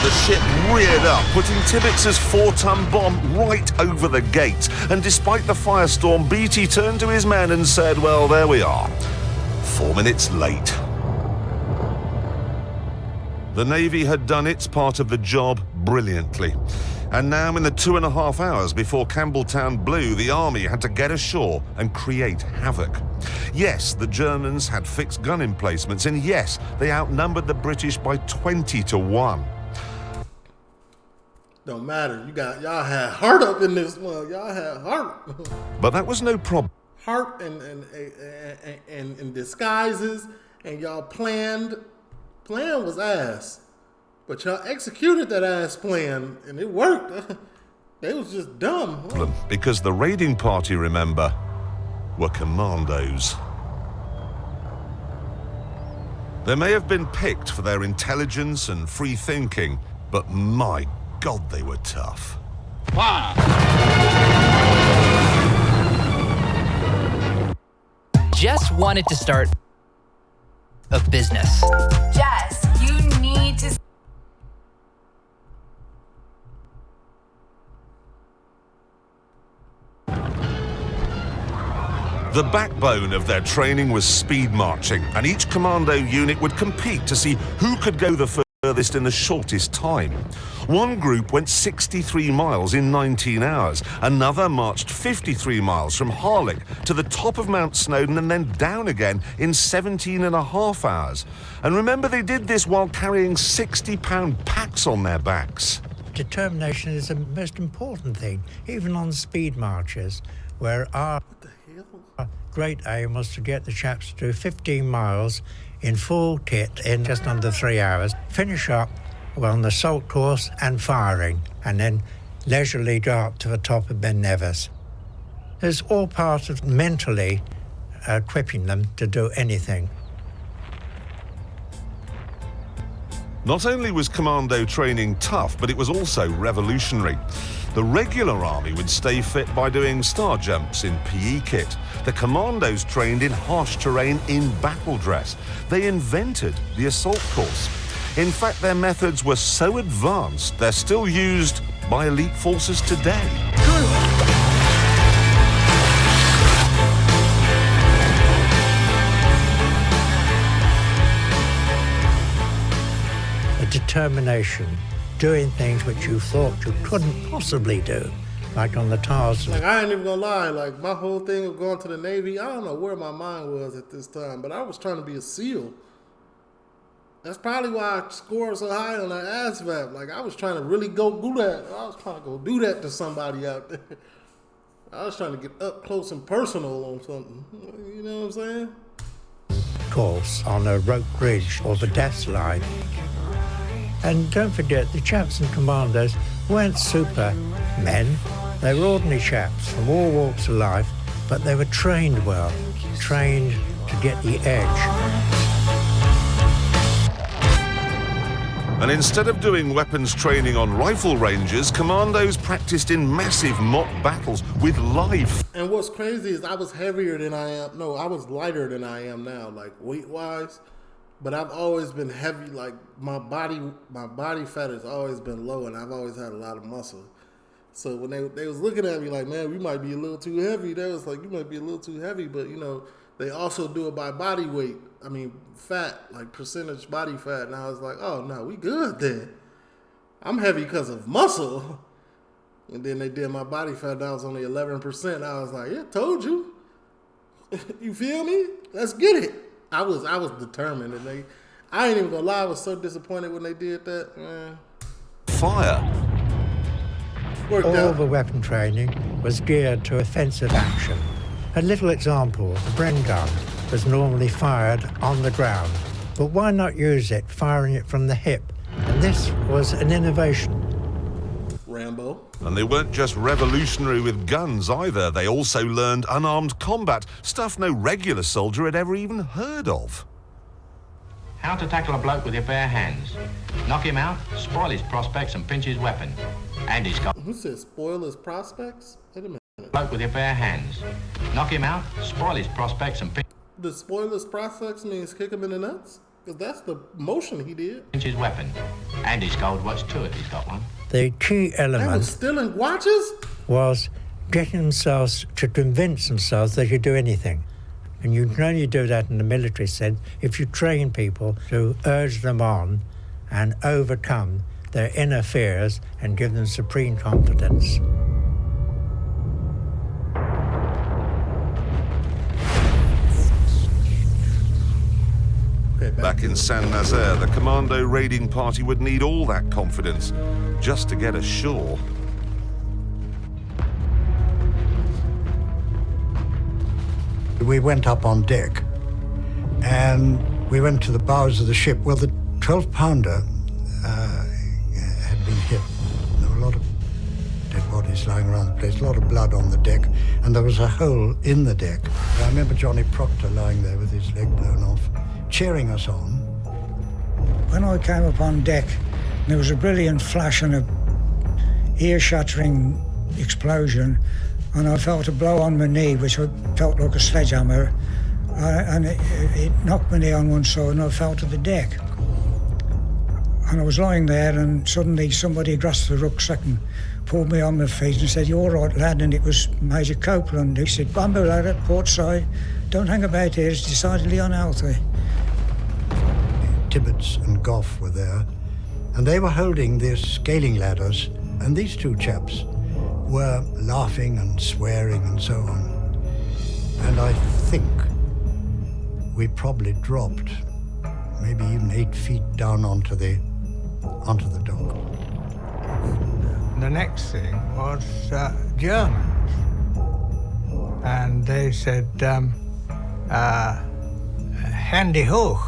The ship reared up, putting Tibbets's 4-ton bomb right over the gate. And despite the firestorm, Beatty turned to his men and said, well, there we are. 4 minutes late. The Navy had done its part of the job brilliantly. And now, in the 2.5 hours before Campbelltown blew, the Army had to get ashore and create havoc. Yes, the Germans had fixed gun emplacements, and yes, they outnumbered the British by 20-1. Don't matter. Y'all had heart up in this one. Y'all had heart. But that was no problem. Heart and disguises, and y'all planned. Plan was ass, but y'all executed that ass plan, and it worked. They was just dumb. Because the raiding party, remember, were commandos. They may have been picked for their intelligence and free thinking, but my God, they were tough. Jess wanted to start a business. Jess, you need to... The backbone of their training was speed marching, and each commando unit would compete to see who could go the furthest in the shortest time. One group went 63 miles in 19 hours. Another marched 53 miles from Harlech to the top of Mount Snowdon and then down again in 17.5 hours. And remember, they did this while carrying 60-pound packs on their backs. Determination is the most important thing, even on speed marches, where our great aim was to get the chaps to do 15 miles in full kit in just under 3 hours, finish up on the salt course and firing, and then leisurely go up to the top of Ben Nevis. It's all part of mentally equipping them to do anything. Not only was commando training tough, but it was also revolutionary. The regular army would stay fit by doing star jumps in PE kit. the commandos trained in harsh terrain in battle dress. They invented the assault course. In fact, their methods were so advanced, they're still used by elite forces today. A determination, doing things which you thought you couldn't possibly do, like on the Tarzan. Like, I ain't even gonna lie, like, my whole thing of going to the Navy, I don't know where my mind was at this time, but I was trying to be a SEAL. That's probably why I scored so high on that ASVAB. Like, I was trying to really go do that. I was trying to go do that to somebody out there. I was trying to get up close and personal on something. You know what I'm saying? Course on a rope bridge or the death line. And don't forget, the chaps and commandos weren't super men. They were ordinary chaps from all walks of life, but they were trained well, trained to get the edge. And instead of doing weapons training on rifle ranges, commandos practiced in massive mock battles with live. And what's crazy is I was heavier than I am. No, I was lighter than I am now, like weight-wise. But I've always been heavy. Like my body fat has always been low, and I've always had a lot of muscle. So when they was looking at me like, man, we might be a little too heavy. They was like, you might be a little too heavy, but you know, they also do it by body weight. I mean, fat, like percentage body fat. And I was like, oh, no, we good then. I'm heavy because of muscle. And then they did my body fat, and I was only 11%. I was like, yeah, told you. You feel me? Let's get it. I was determined. And I ain't even gonna lie, I was so disappointed when they did that. Man. Fire. All the weapon training was geared to offensive action. A little example, the Bren gun was normally fired on the ground, but why not use it, firing it from the hip? And this was an innovation. Rambo. And they weren't just revolutionary with guns either. They also learned unarmed combat, stuff no regular soldier had ever even heard of. How to tackle a bloke with your bare hands. Knock him out, spoil his prospects and pinch his weapon. And he's got... Who said spoil his prospects? Wait a minute. Bloke with your bare hands. Knock him out, spoil his prospects and pinch... The spoil his prospects means kick him in the nuts? Because that's the motion he did. Pinch his weapon. And his gold watch too if he's got one. The key element... They was stealing watches? ...was getting themselves to convince themselves they could do anything. And you can only do that in the military sense if you train people to urge them on and overcome their inner fears and give them supreme confidence. Back in Saint-Nazaire, the commando raiding party would need all that confidence just to get ashore. We went up on deck and we went to the bows of the ship. Well, the 12-pounder had been hit. There were a lot of dead bodies lying around the place, a lot of blood on the deck, and there was a hole in the deck. I remember Johnny Proctor lying there with his leg blown off, cheering us on. When I came up on deck, there was a brilliant flash and a ear-shattering explosion, and I felt a blow on my knee, which I felt like a sledgehammer, and it knocked my knee on one side, and I fell to the deck. And I was lying there, and suddenly somebody grasped the rucksack and pulled me on my feet and said, "You all right, lad?" And it was Major Copeland. He said, "Bumbo, lad, at port side. Don't hang about here, it's decidedly unhealthy." Tibbets and Goff were there, and they were holding these scaling ladders, and these two chaps were laughing and swearing and so on. And I think we probably dropped maybe even 8 feet down onto the dock. The next thing was Germans, and they said, "Handy hoch,"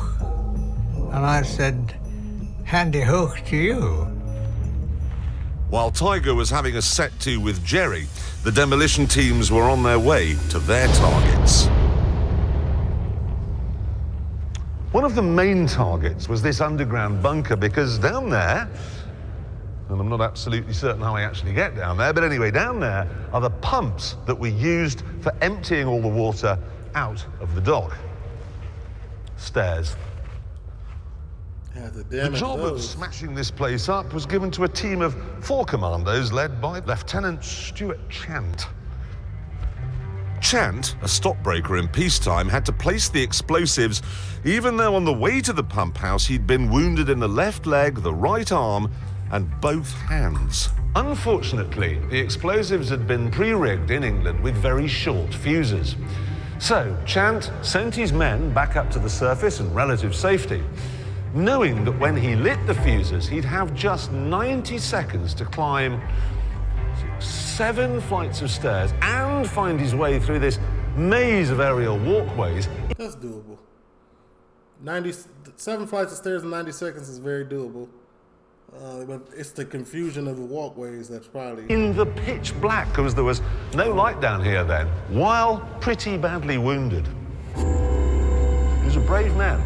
and I said, "Handy hoch to you." While Tiger was having a set-to with Jerry, the demolition teams were on their way to their targets. One of the main targets was this underground bunker, because down there, and I'm not absolutely certain how I actually get down there, but anyway, down there are the pumps that were used for emptying all the water out of the dock. Stairs. Yeah, The job of smashing this place up was given to a team of 4 commandos led by Lieutenant Stuart Chant. Chant, a stockbroker in peacetime, had to place the explosives even though on the way to the pump house he'd been wounded in the left leg, the right arm, and both hands. Unfortunately, the explosives had been pre-rigged in England with very short fuses. So Chant sent his men back up to the surface in relative safety, knowing that when he lit the fuses, he'd have just 90 seconds to climb 7 flights of stairs and find his way through this maze of aerial walkways. That's doable. 7 flights of stairs in 90 seconds is very doable. But it's the confusion of the walkways that's probably... In the pitch black, because there was no light down here then, while pretty badly wounded. He was a brave man.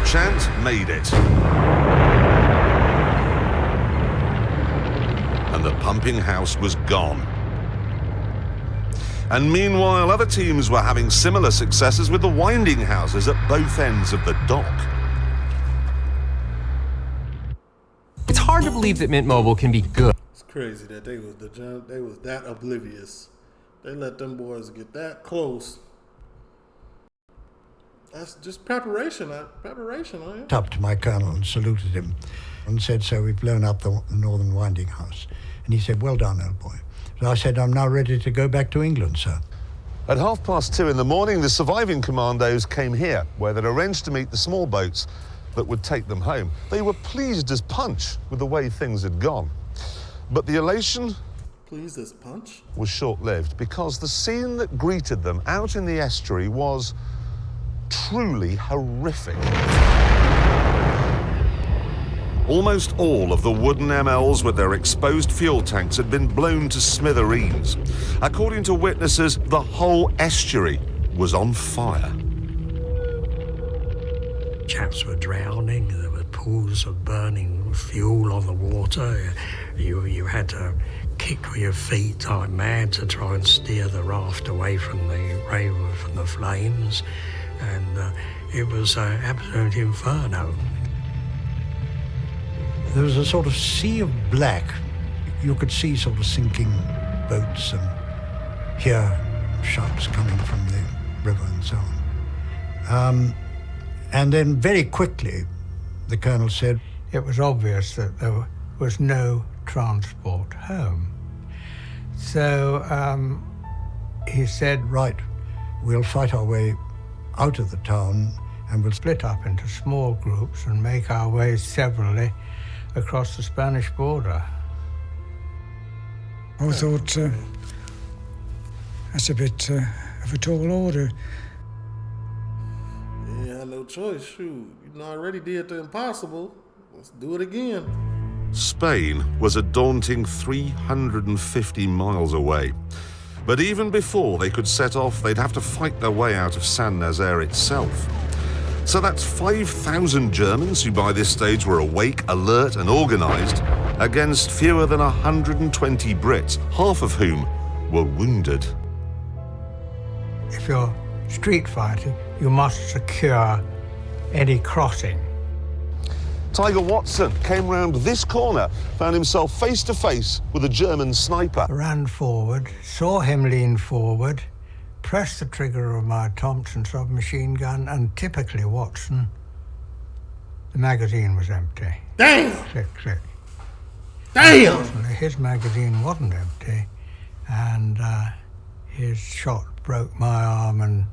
Chant made it. And the pumping house was gone. And meanwhile, other teams were having similar successes with the winding houses at both ends of the dock. It's hard to believe that Mint Mobile can be good. It's crazy that they was that oblivious. They let them boys get that close. That's just preparation. Preparation. Up to my colonel and saluted him and said, "So we've blown up the northern winding house." And he said, "Well done, old boy." So I said, "I'm now ready to go back to England, sir." At 2:30 in the morning, the surviving commandos came here, where they'd arranged to meet the small boats that would take them home. They were pleased as punch with the way things had gone. But the elation pleased as punch was short-lived, because the scene that greeted them out in the estuary was truly horrific. Almost all of the wooden MLs with their exposed fuel tanks had been blown to smithereens. According to witnesses, the whole estuary was on fire. Chaps were drowning, there were pools of burning fuel on the water. You had to kick with your feet like mad to try and steer the raft away from the flames. And it was an absolute inferno. There was a sort of sea of black. You could see sort of sinking boats and hear shouts coming from the river and so on. And then very quickly, the colonel said, it was obvious that there was no transport home. So he said, "Right, we'll fight our way out of the town and we'll split up into small groups and make our way severally across the Spanish border." I thought that's a bit of a tall order. Yeah, no choice. Shoot, you already did the impossible. Let's do it again. Spain was a daunting 350 miles away. But even before they could set off, they'd have to fight their way out of Saint Nazaire itself. So that's 5,000 Germans who by this stage were awake, alert and organised, against fewer than 120 Brits, half of whom were wounded. If you're street fighting, you must secure any crossing. Tiger Watson came round this corner, found himself face to face with a German sniper. Ran forward, saw him lean forward, pressed the trigger of my Thompson submachine gun, and typically Watson, the magazine was empty. Damn! Click, click. Damn! Unfortunately, his magazine wasn't empty, and his shot broke my arm and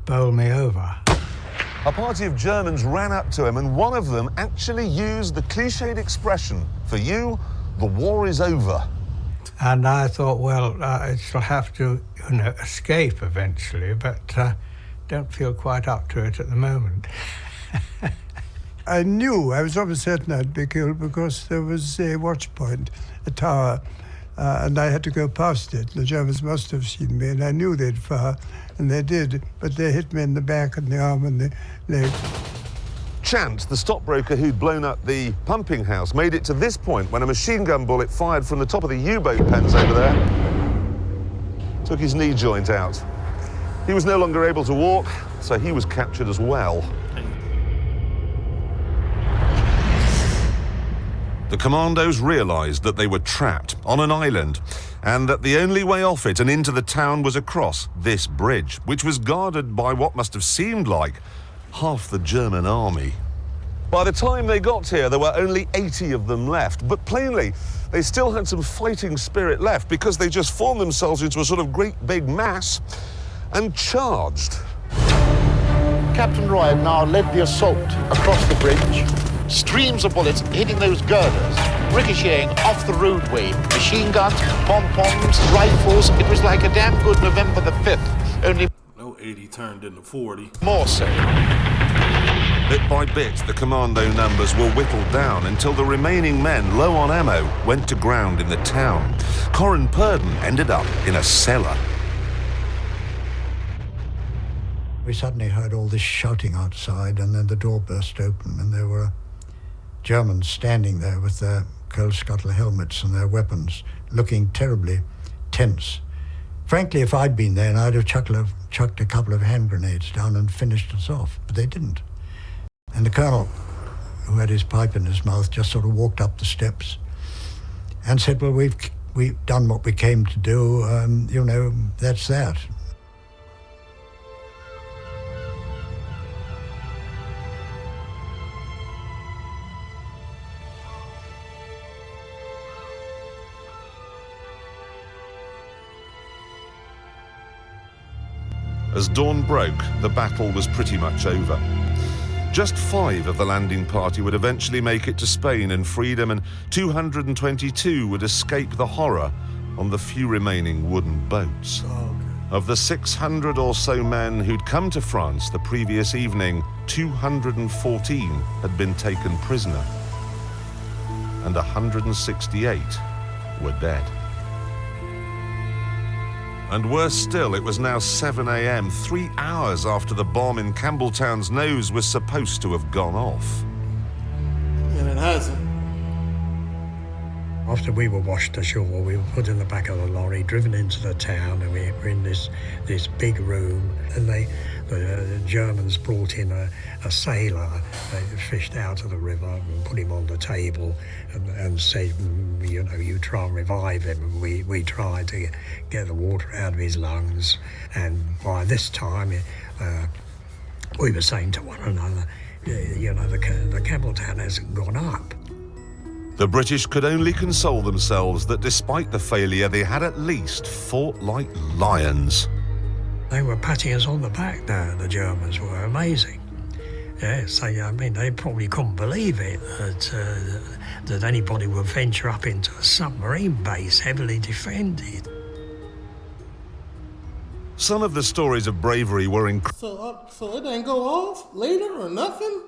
bowled me over. A party of Germans ran up to him, and one of them actually used the cliched expression, "For you, the war is over." And I thought, well, I shall have to, escape eventually, but don't feel quite up to it at the moment. I knew, I was almost certain I'd be killed because there was a watch point, a tower, and I had to go past it. The Germans must have seen me, and I knew they'd fire, and they did, but they hit me in the back and the arm and the leg. Chant, the stockbroker who'd blown up the pumping house, made it to this point when a machine gun bullet fired from the top of the U-boat pens over there took his knee joint out. He was no longer able to walk, so he was captured as well. The commandos realised that they were trapped on an island and that the only way off it and into the town was across this bridge, which was guarded by what must have seemed like half the German army. By the time they got here, there were only 80 of them left, but plainly, they still had some fighting spirit left because they just formed themselves into a sort of great big mass and charged. Captain Roy had now led the assault across the bridge. Streams of bullets hitting those girders, ricocheting off the roadway. Machine guns, pom-poms, rifles. It was like a damn good November the 5th, only... No 80 turned into 40. More so. Bit by bit, the commando numbers were whittled down until the remaining men, low on ammo, went to ground in the town. Corin Purden ended up in a cellar. We suddenly heard all this shouting outside, and then the door burst open, and there were Germans standing there with their coal scuttle helmets and their weapons, looking terribly tense. Frankly, if I'd been there, I'd have chucked a couple of hand grenades down and finished us off, but they didn't. And the colonel, who had his pipe in his mouth, just sort of walked up the steps and said, well, we've done what we came to do, you know, that's that. As dawn broke, the battle was pretty much over. Just 5 of the landing party would eventually make it to Spain and freedom, and 222 would escape the horror on the few remaining wooden boats. Of the 600 or so men who'd come to France the previous evening, 214 had been taken prisoner, and 168 were dead. And worse still, it was now 7 a.m., 3 hours after the bomb in Campbelltown's nose was supposed to have gone off. And it hasn't. After we were washed ashore, we were put in the back of the lorry, driven into the town, and we were in this big room, and the Germans brought in a sailor. They fished out of the river and put him on the table and said, you know, you try and revive him. And we tried to get the water out of his lungs, and by this time we were saying to one another, you know, the Campbelltown hasn't gone up. The British could only console themselves that despite the failure, they had at least fought like lions. They were patting us on the back now, the Germans were amazing. Yes, I mean, they probably couldn't believe it, that anybody would venture up into a submarine base heavily defended. Some of the stories of bravery were incredible. So it didn't go off later or nothing?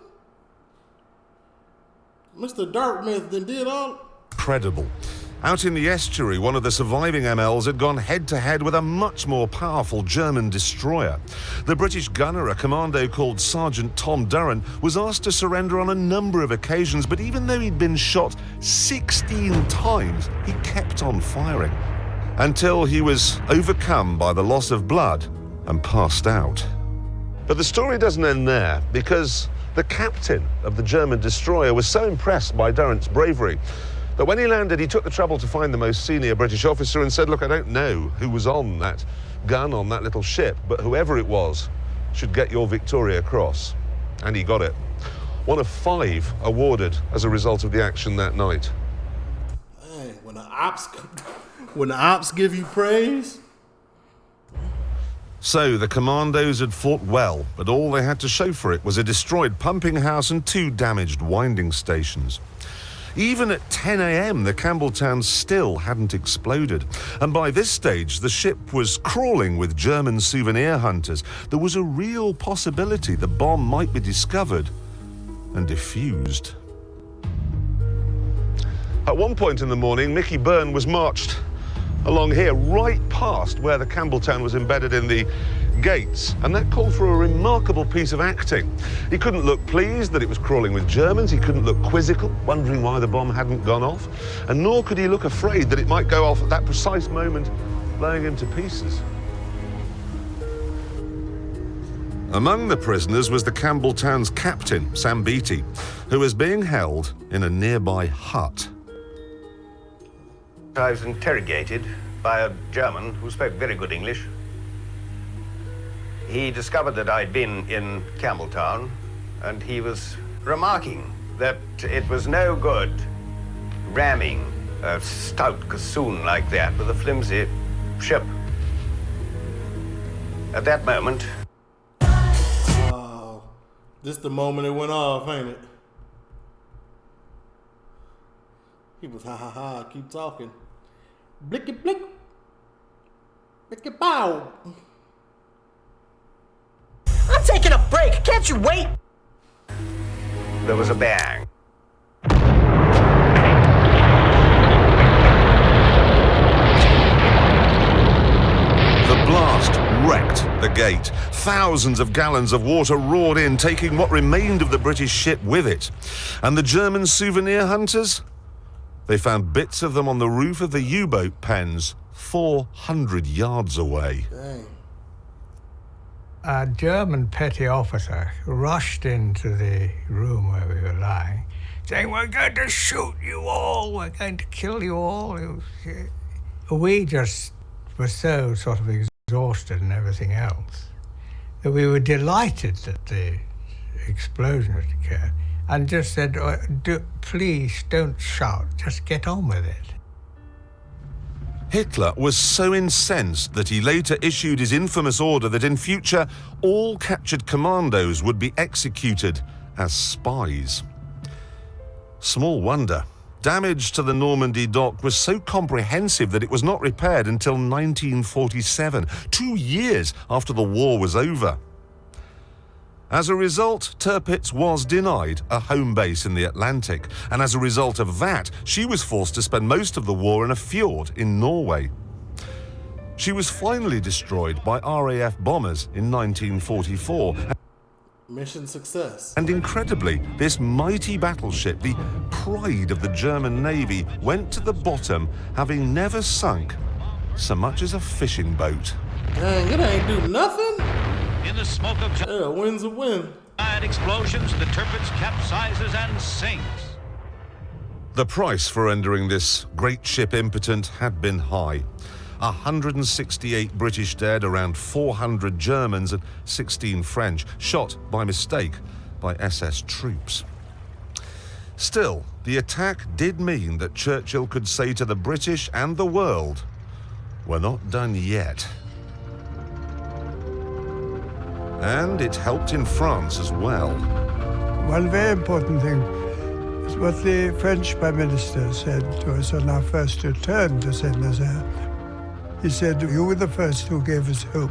Mr. Dartmouth then did all... Incredible. Out in the estuary, one of the surviving MLs had gone head-to-head with a much more powerful German destroyer. The British gunner, a commando called Sergeant Tom Durran, was asked to surrender on a number of occasions, but even though he'd been shot 16 times, he kept on firing until he was overcome by the loss of blood and passed out. But the story doesn't end there, because the captain of the German destroyer was so impressed by Durrant's bravery that when he landed, he took the trouble to find the most senior British officer and said, look, I don't know who was on that gun on that little ship, but whoever it was should get your Victoria Cross. And he got it. One of 5 awarded as a result of the action that night. Hey, when the ops give you praise... So the commandos had fought well, but all they had to show for it was a destroyed pumping house and 2 damaged winding stations. Even at 10 a.m, the Campbelltown still hadn't exploded. And by this stage, the ship was crawling with German souvenir hunters. There was a real possibility the bomb might be discovered and diffused. At one point in the morning, Mickey Byrne was marched along here, right past where the Campbelltown was embedded in the gates, and that called for a remarkable piece of acting. He couldn't look pleased that it was crawling with Germans, he couldn't look quizzical, wondering why the bomb hadn't gone off, and nor could he look afraid that it might go off at that precise moment, blowing him to pieces. Among the prisoners was the Campbelltown's captain, Sam Beattie, who was being held in a nearby hut. I was interrogated by a German who spoke very good English. He discovered that I'd been in Campbelltown, and he was remarking that it was no good ramming a stout gossoon like that with a flimsy ship. At that moment... Oh, this the moment it went off, ain't it? He was ha ha ha, keep talking. Blicky blick. Blicky bow. I'm taking a break. Can't you wait? There was a bang. The blast wrecked the gate. Thousands of gallons of water roared in, taking what remained of the British ship with it. And the German souvenir hunters? They found bits of them on the roof of the U-boat pens 400 yards away. Dang. A German petty officer rushed into the room where we were lying, saying, "We're going to shoot you all, we're going to kill you all." We just were so sort of exhausted and everything else that we were delighted that the explosion had occurred, and just said, "Please don't shout, just get on with it." Hitler was so incensed that he later issued his infamous order that in future all captured commandos would be executed as spies. Small wonder. Damage to the Normandy dock was so comprehensive that it was not repaired until 1947, 2 years after the war was over. As a result, Tirpitz was denied a home base in the Atlantic, and as a result of that, she was forced to spend most of the war in a fjord in Norway. She was finally destroyed by RAF bombers in 1944. Mission success. And incredibly, this mighty battleship, the pride of the German Navy, went to the bottom, having never sunk so much as a fishing boat. Dang, it ain't do nothing. In the smoke of yeah, win's a win. Giant explosions, the Tirpitz capsizes and sinks. The price for rendering this great ship impotent had been high. 168 British dead, around 400 Germans and 16 French, shot by mistake by SS troops. Still, the attack did mean that Churchill could say to the British and the world, "We're not done yet." And it helped in France as well. One very important thing is what the French Prime Minister said to us on our first return to Saint-Nazaire. He said, "You were the first who gave us hope."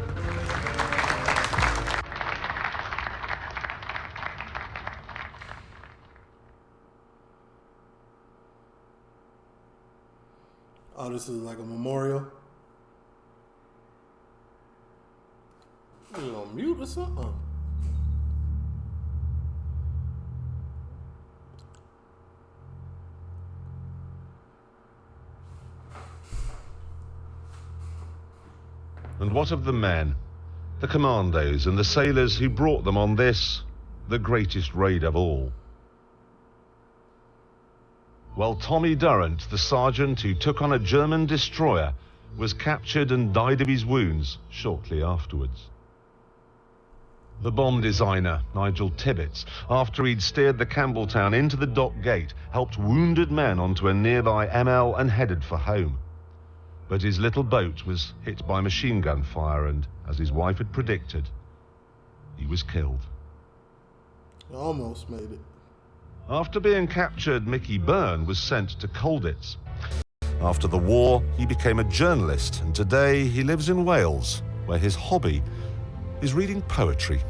Oh, this is like a memorial. Are you on mute or something? And what of the men, the commandos and the sailors who brought them on this, the greatest raid of all? Well, Tommy Durrant, the sergeant who took on a German destroyer, was captured and died of his wounds shortly afterwards. The bomb designer, Nigel Tibbets, after he'd steered the Campbelltown into the dock gate, helped wounded men onto a nearby ML and headed for home. But his little boat was hit by machine gun fire, and, as his wife had predicted, he was killed. Almost made it. After being captured, Mickey Byrne was sent to Colditz. After the war, he became a journalist, and today he lives in Wales, where his hobby is reading poetry.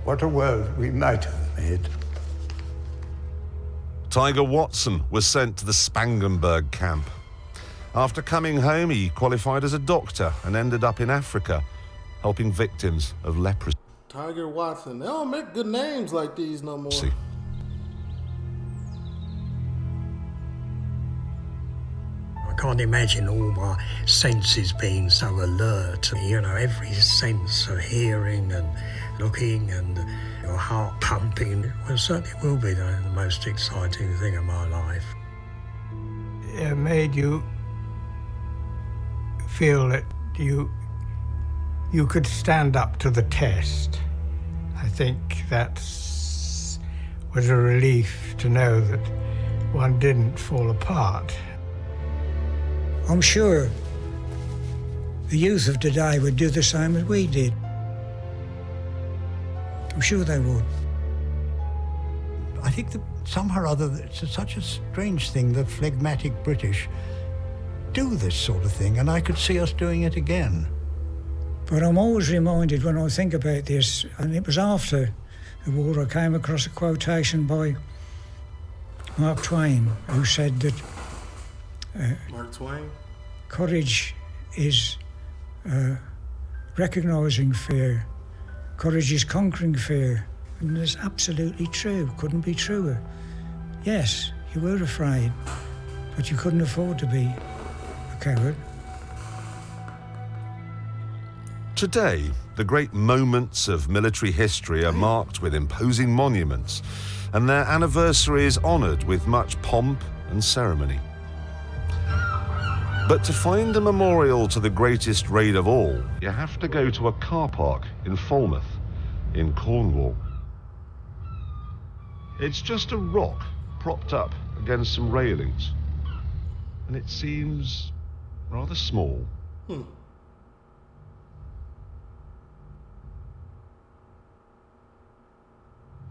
What a world we might have made Tiger Watson was sent to the Spangenberg camp. After coming home, he qualified as a doctor and ended up in Africa, helping victims of leprosy. Tiger Watson. They don't make good names like these no more. I can't imagine all my senses being so alert. You know, every sense of hearing and looking and your heart pumping. Well, certainly will be the most exciting thing of my life. It made you feel that you could stand up to the test. I think that was a relief to know that one didn't fall apart. I'm sure the youth of today would do the same as we did. I'm sure they would. I think that somehow or other it's such a strange thing that phlegmatic British do this sort of thing, and I could see us doing it again. But I'm always reminded when I think about this, and it was after the war, I came across a quotation by Mark Twain, who said that Mark Twain? Courage is recognising fear. Courage is conquering fear. And that's absolutely true. Couldn't be truer. Yes, you were afraid, but you couldn't afford to be a coward. Today, the great moments of military history are marked with imposing monuments, and their anniversary is honoured with much pomp and ceremony. But to find a memorial to the greatest raid of all, you have to go to a car park in Falmouth, in Cornwall. It's just a rock propped up against some railings, and it seems rather small.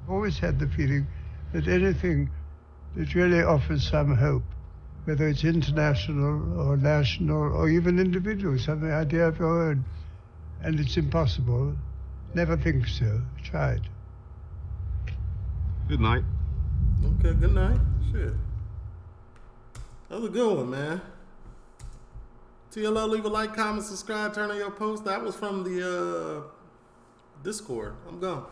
Always had the feeling that anything that really offers some hope, whether it's international or national or even individual, some idea of your own, and it's impossible, never think so. Try it. Good night. Okay, good night. Shit. That was a good one, man. TLO, leave a like, comment, subscribe, turn on your post. That was from the Discord. I'm gone.